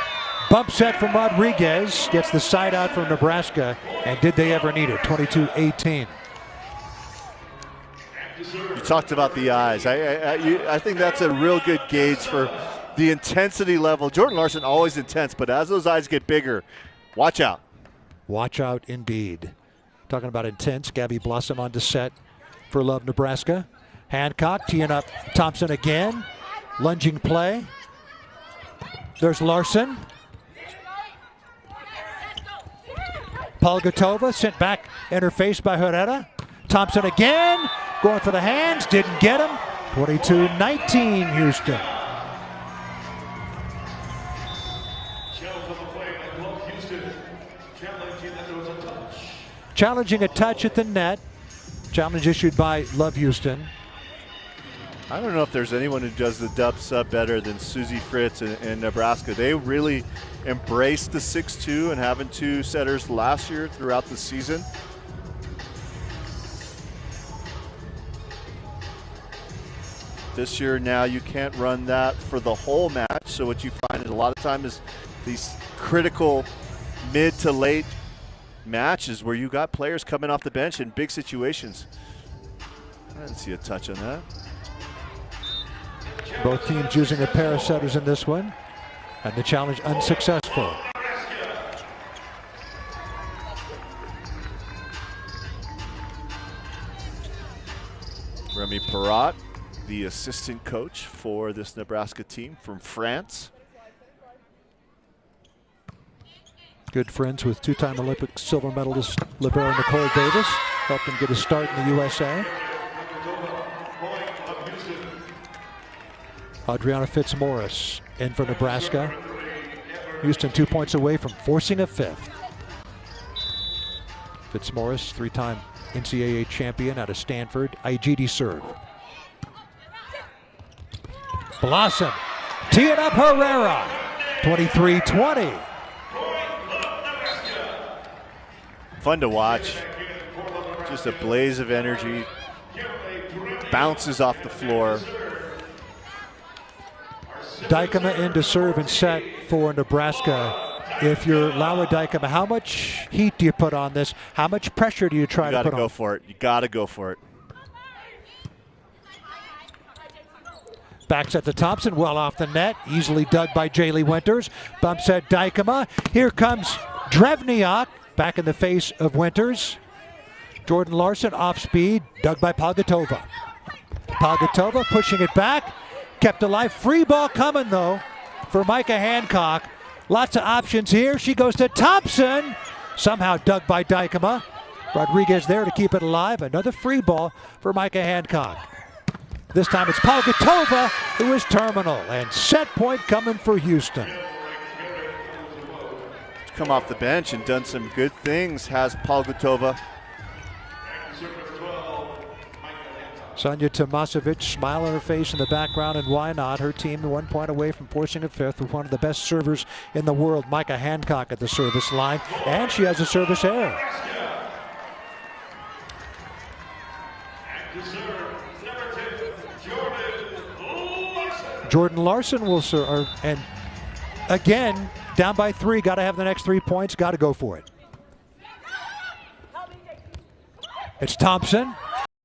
bump set from Rodriguez, gets the side out from Nebraska, and did they ever need it? 22-18. You talked about the eyes. I think that's a real good gauge for the intensity level. Jordan Larson always intense, but as those eyes get bigger, watch out. Watch out indeed. Talking about intense, Gabby Blossom on to set for Love Nebraska. Hancock teeing up Thompson again. Lunging play. There's Larson. Palgatova sent back interfaced by Herrera. Thompson again, going for the hands, didn't get him. 22-19 Houston. Challenging a touch at the net. Challenge issued by Love Houston. I don't know if there's anyone who does the dub sub better than Susie Fritz in Nebraska. They really embraced the 6-2 and having two setters last year throughout the season. This year now you can't run that for the whole match. So what you find a lot of time is these critical mid to late matches where you got players coming off the bench in big situations. I didn't see a touch on that. Both teams using a pair of setters in this one, and the challenge unsuccessful. Remy Perrot, the assistant coach for this Nebraska team from France. Good friends with two-time Olympic silver medalist libero Nicole Davis. Helped him get a start in the USA. Adriana Fitzmaurice in for Nebraska. Houston 2 points away from forcing a fifth. Fitzmaurice, three-time NCAA champion out of Stanford. IGD serve. Blossom, tee it up Herrera. 23-20. Fun to watch. Just a blaze of energy. Bounces off the floor. Dykema in to serve and set for Nebraska. If you're Laura Dykema, how much heat do you put on this? How much pressure do you try to put on? You gotta go for it. You gotta go for it. Backs at the Thompson, well off the net. Easily dug by Jaylee Winters. Bumps at Dykema. Here comes Drevniak. Back in the face of Winters. Jordan Larson off speed. Dug by Palgatova. Palgatova pushing it back. Kept alive. Free ball coming, though, for Micah Hancock. Lots of options here. She goes to Thompson. Somehow dug by Dykema. Rodriguez there to keep it alive. Another free ball for Micah Hancock. This time it's Palgatova who is terminal. And set point coming for Houston. Come off the bench and done some good things, has Palgatova. Sonia Tomasevic, smile on her face in the background, and why not? Her team 1 point away from forcing a fifth with one of the best servers in the world, Micah Hancock, at the service line, and she has a service error. Jordan Larson will serve, and again, down by 3, got to have the next 3 points, got to go for it. It's Thompson.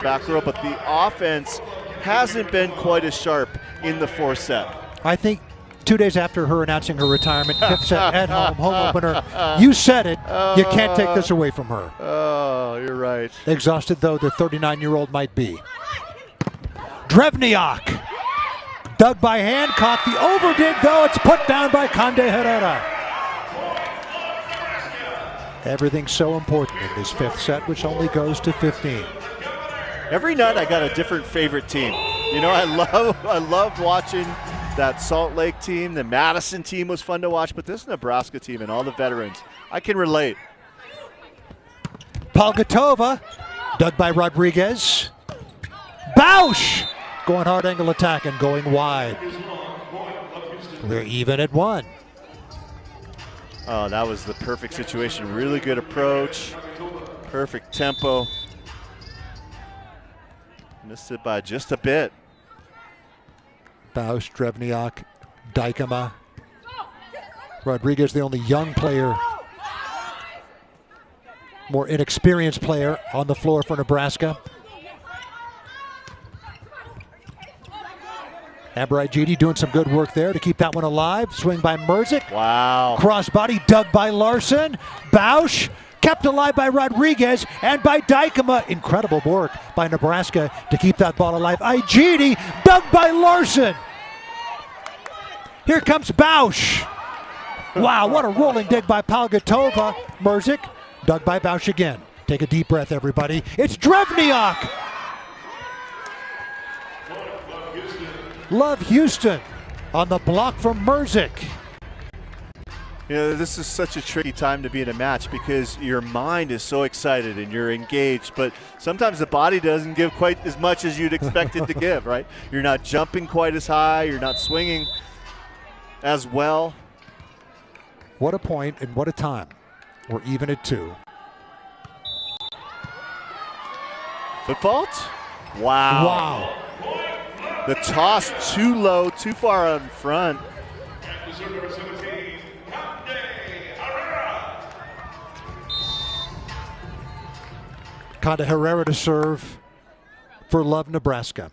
Back row, but the offense hasn't been quite as sharp in the 4th set. I think 2 days after her announcing her retirement, 5th set at home opener, you said it, you can't take this away from her. Oh, you're right. Exhausted though the 39-year-old might be. Drevniak, dug by Hancock, the overdid though, it's put down by Conde Herrera. Everything's so important in this 5th set, which only goes to 15. Every night I got a different favorite team. You know, I loved watching that Salt Lake team. The Madison team was fun to watch, but this Nebraska team and all the veterans, I can relate. Palgatova, dug by Rodriguez. Bausch, going hard angle attack and going wide. We're even at 1. Oh, that was the perfect situation. Really good approach, perfect tempo. Missed it by just a bit. Bausch, Drevniak, Dykema. Rodriguez, the only young player, more inexperienced player on the floor for Nebraska. Amber Igidi doing some good work there to keep that one alive. Swing by Merzick. Wow. Crossbody dug by Larson. Bausch kept alive by Rodriguez and by Dykema. Incredible work by Nebraska to keep that ball alive. Igidi dug by Larson. Here comes Bausch. Wow, what a rolling dig by Palgatova. Merzick dug by Bausch again. Take a deep breath, everybody. It's Drevniak. Love Houston on the block from Merzick. You know, this is such a tricky time to be in a match because your mind is so excited and you're engaged, but sometimes the body doesn't give quite as much as you'd expect it to give, right? You're not jumping quite as high, you're not swinging as well. What a point and what a time. We're even at 2. Foot fault? Wow. Wow. The toss too low, too far out in front. Conde Herrera to serve for Love, Nebraska.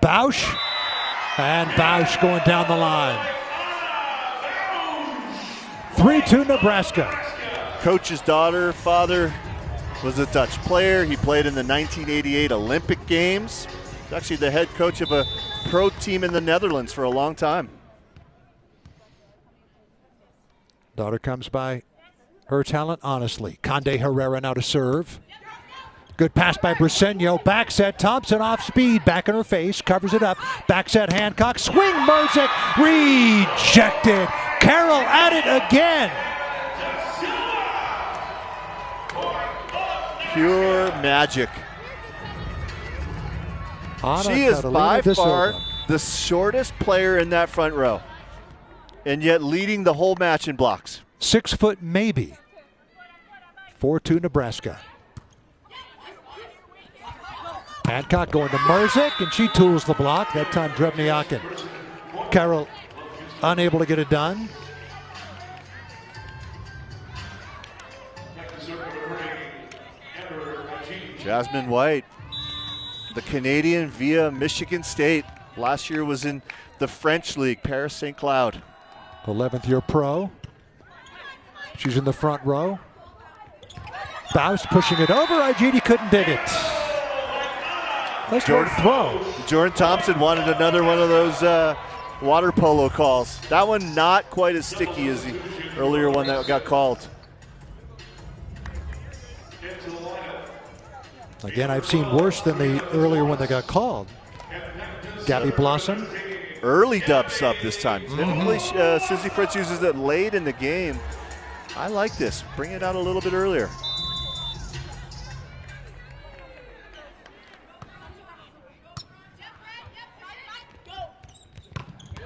Bausch, and Bausch going down the line. 3-2 Nebraska. Coach's daughter, father was a Dutch player. He played in the 1988 Olympic Games. He's actually the head coach of a pro team in the Netherlands for a long time. Daughter comes by her talent honestly. Conde Herrera now to serve. Good pass by Briseño. Back set. Thompson off speed. Back in her face. Covers it up. Back set Hancock. Swing Merzick. Rejected. Carroll at it again. Pure magic. Ana She is Carolina by de far Silva. the shortest player in that front row, and yet leading the whole match in blocks. 6 foot maybe. 4-2 Nebraska. Hancock going to Merzick, and she tools the block. That time Drevniak and Carroll unable to get it done. Jasmine White, the Canadian via Michigan State. Last year was in the French League, Paris St. Cloud. 11th year pro. She's in the front row. Bausch pushing it over. Igidi couldn't dig it. Nice throw. Jordan Thompson wanted another one of those water polo calls. That one not quite as sticky as the earlier one that got called. Again, I've seen worse than the earlier one that got called. Gabby Blossom. Early dub sub this time. Typically, Susie Fritz uses it late in the game. I like this. Bring it out a little bit earlier.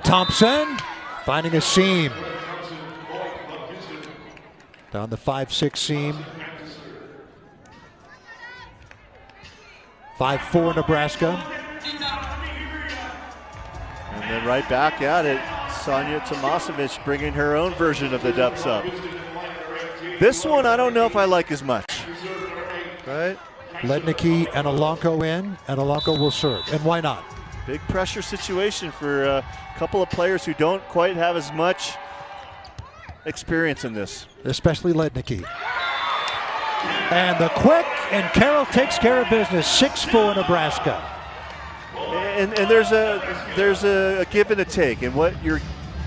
Thompson finding a seam. Down the 5-6 seam. 5-4 Nebraska. And then right back at it, Sonia Tomasevich bringing her own version of the depth sub. This one I don't know if I like as much. Right? Lednicki and Alonko in, and Alonko will serve. And why not? Big pressure situation for a couple of players who don't quite have as much experience in this. Especially Lednicki. And the quick, and Carroll takes care of business. 6-4 Nebraska. And there's a give and a take, and what you're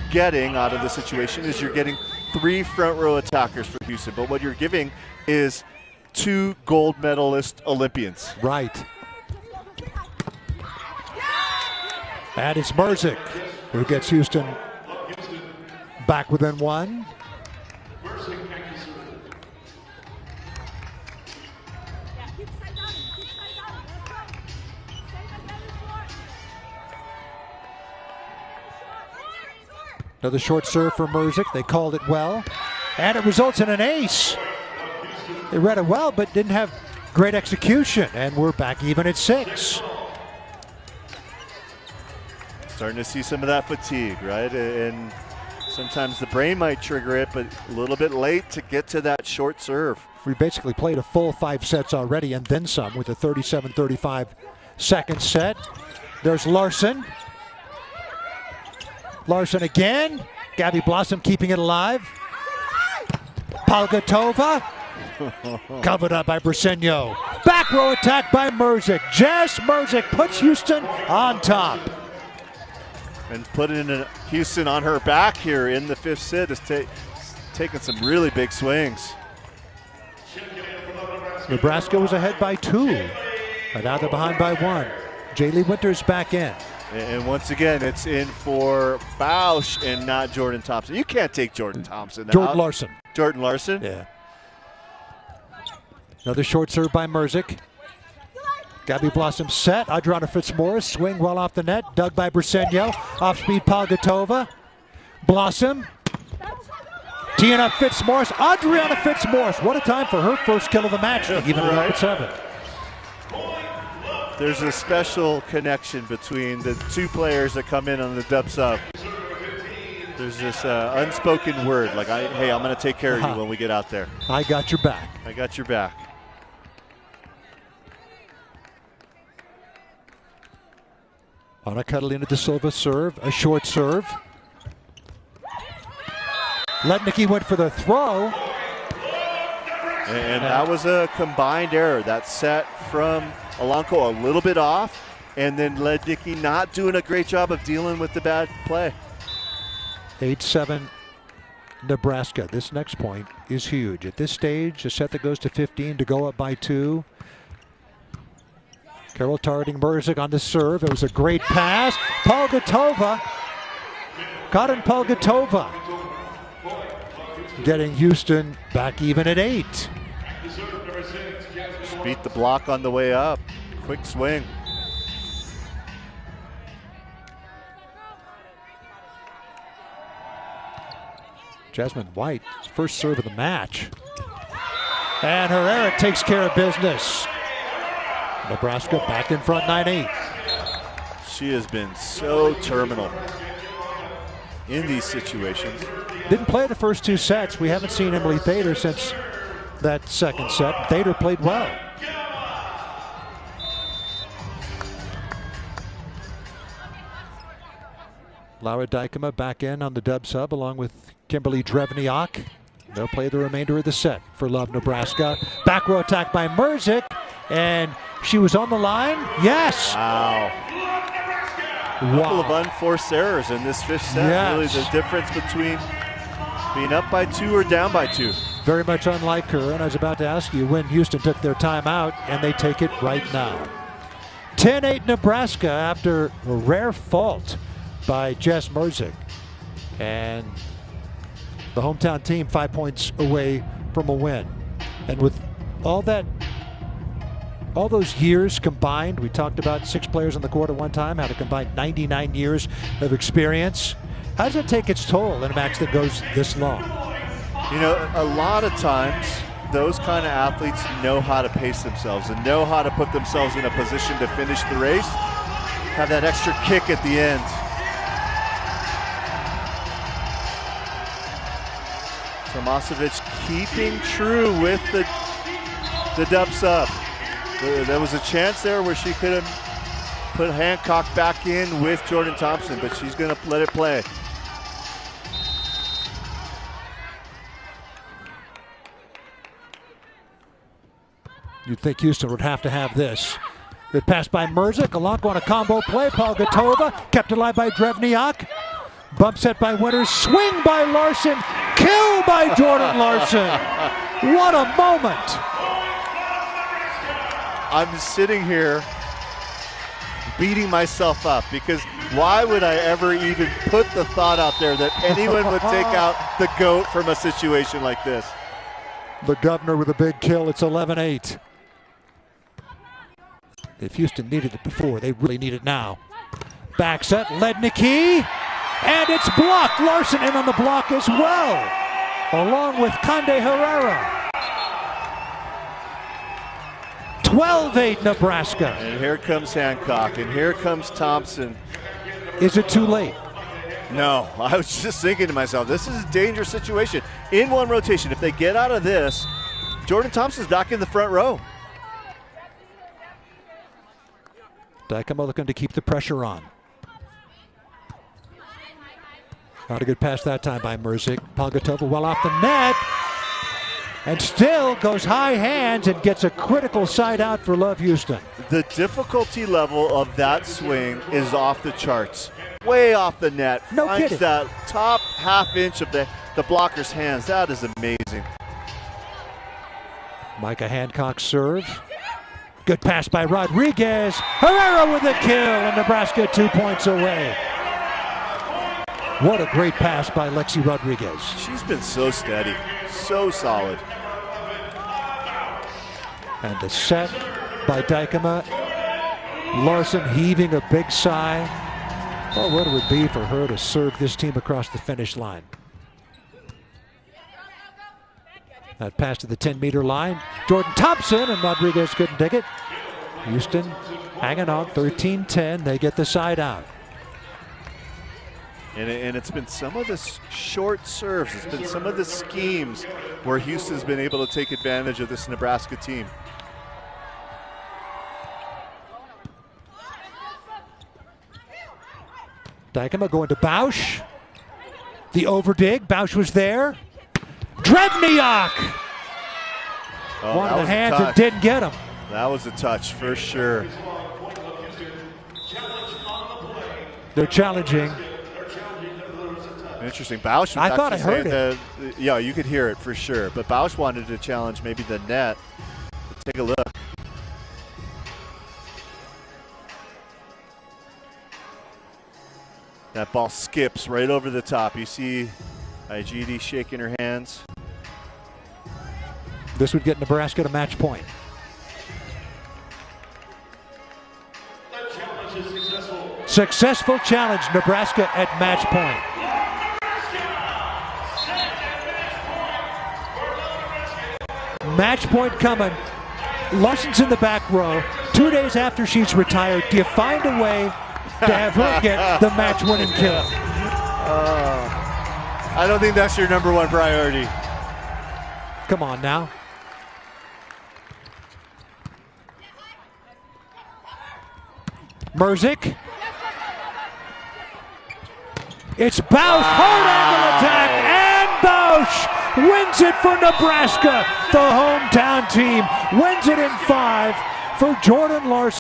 getting out of the situation is you're getting 3 front row attackers for Houston, but what you're giving is 2 gold medalist Olympians. Right. And it's Merzik who gets Houston back within 1. Another short serve for Merzik. They called it well. And it results in an ace. They read it well, but didn't have great execution. And we're back even at 6. Starting to see some of that fatigue, right? And sometimes the brain might trigger it, but a little bit late to get to that short serve. We basically played a full 5 sets already and then some with a 37-35 second set. There's Larson. Larson again. Gabby Blossom keeping it alive. Palgatova. Covered up by Briseño. Back row attack by Merzik. Jess Merzik puts Houston on top. And putting Houston on her back here in the 5th set is taking some really big swings. Nebraska was ahead by 2. But now they're behind by 1. Jaylee Winters back in. And once again, it's in for Bausch and not Jordan Thompson. You can't take Jordan Thompson out. Jordan Larson. Jordan Larson? Yeah. Another short serve by Merzik. Gabby Blossom set. Adriana Fitzmaurice swing well off the net. Dug by Briseño. Off speed Palgatova. Blossom. Teeing up Fitzmaurice. Adriana Fitzmaurice. What a time for her first kill of the match. Even right. Up at 7. There's a special connection between the 2 players that come in on the dub sub. There's this unspoken word like, hey, I'm going to take care of you when we get out there. I got your back. I got your back. Ana Catalina de Silva serve, a short serve. Lednicki went for the throw. And that was a combined error. That set from Alonko a little bit off, and then Lednicki not doing a great job of dealing with the bad play. 8-7 Nebraska. This next point is huge. At this stage, a set that goes to 15 to go up by 2. Carroll targeting Merzik on the serve. It was a great pass. Palgatova. Karin Palgatova. Getting Houston back even at 8. Just beat the block on the way up. Quick swing. Jasmine White, first serve of the match. And Herrera takes care of business. Nebraska back in front 9-8. She has been so terminal in these situations. Didn't play the first 2 sets. We haven't seen Emily Thader since that second set. Thader played well. Laura Dykema back in on the dub sub along with Kimberly Drevniak. They'll play the remainder of the set for Love Nebraska. Back row attack by Merzik, and she was on the line. Yes! Wow. A couple of unforced errors in this 5th set. Yes. Really the difference between being up by 2 or down by 2. Very much unlike her, and I was about to ask you when Houston took their timeout, and they take it right now. 10-8 Nebraska after a rare fault by Jess Merzik. And the hometown team 5 points away from a win. And with all that All those years combined, we talked about 6 players on the court at one time, had a combined 99 years of experience. How does it take its toll in a match that goes this long? You know, a lot of times, those kind of athletes know how to pace themselves and know how to put themselves in a position to finish the race, have that extra kick at the end. Tomasevic keeping true with the dub sub. There was a chance there where she could have put Hancock back in with Jordan Thompson, but she's going to let it play. You'd think Houston would have to have this. Good pass by Mrzik. Alanko on a combo play. Palgatova kept alive by Drevniak. Bump set by Winters. Swing by Larson. Kill by Jordan Larson. What a moment. I'm sitting here beating myself up because why would I ever even put the thought out there that anyone would take out the GOAT from a situation like this? The governor with a big kill. It's 11-8. If Houston needed it before, they really need it now. Back set, Lednicki, and it's blocked. Larson in on the block as well, along with Conde Herrera. 12-8 Nebraska. And here comes Hancock, and here comes Thompson. Is it too late? No, I was just thinking to myself, this is a dangerous situation. In one rotation, if they get out of this, Jordan Thompson's back in the front row. Dykema looking to keep the pressure on. Not a good pass that time by Mrzik. Palgatova well off the net. And still goes high hands and gets a critical side out for Love Houston. The difficulty level of that swing is off the charts. Way off the net. No Finds kidding. that top half inch of the blocker's hands. That is amazing. Micah Hancock serve. Good pass by Rodriguez. Herrera with a kill, and Nebraska 2 points away. What a great pass by Lexi Rodriguez. She's been so steady, so solid. And the set by Dykema. Larson heaving a big sigh. Oh, what it would be for her to serve this team across the finish line. That pass to the 10-meter line. Jordan Thompson, and Rodriguez couldn't take it. Houston hanging on, 13-10. They get the side out. And it's been some of the short serves. It's been some of the schemes where Houston's been able to take advantage of this Nebraska team. Dykema going to Bausch. The overdig. Bausch was there. Drevniak! Oh, one of the hands that didn't get him. That was a touch for sure. They're challenging. Interesting. Bausch was I thought I actually heard saying yeah, you could hear it for sure. But Bausch wanted to challenge maybe the net. Let's take a look. That ball skips right over the top. You see Ijidi shaking her hands. This would get Nebraska to match point. Successful challenge, Nebraska at match point. Match point coming. Larson's in the back row. 2 days after she's retired, do you find a way to have her get the match-winning kill? I don't think that's your number one priority. Come on now. Mrzik. It's Bausch, hard angle attack, and Bausch wins it for Nebraska. The hometown team wins it in 5 for Jordan Larson.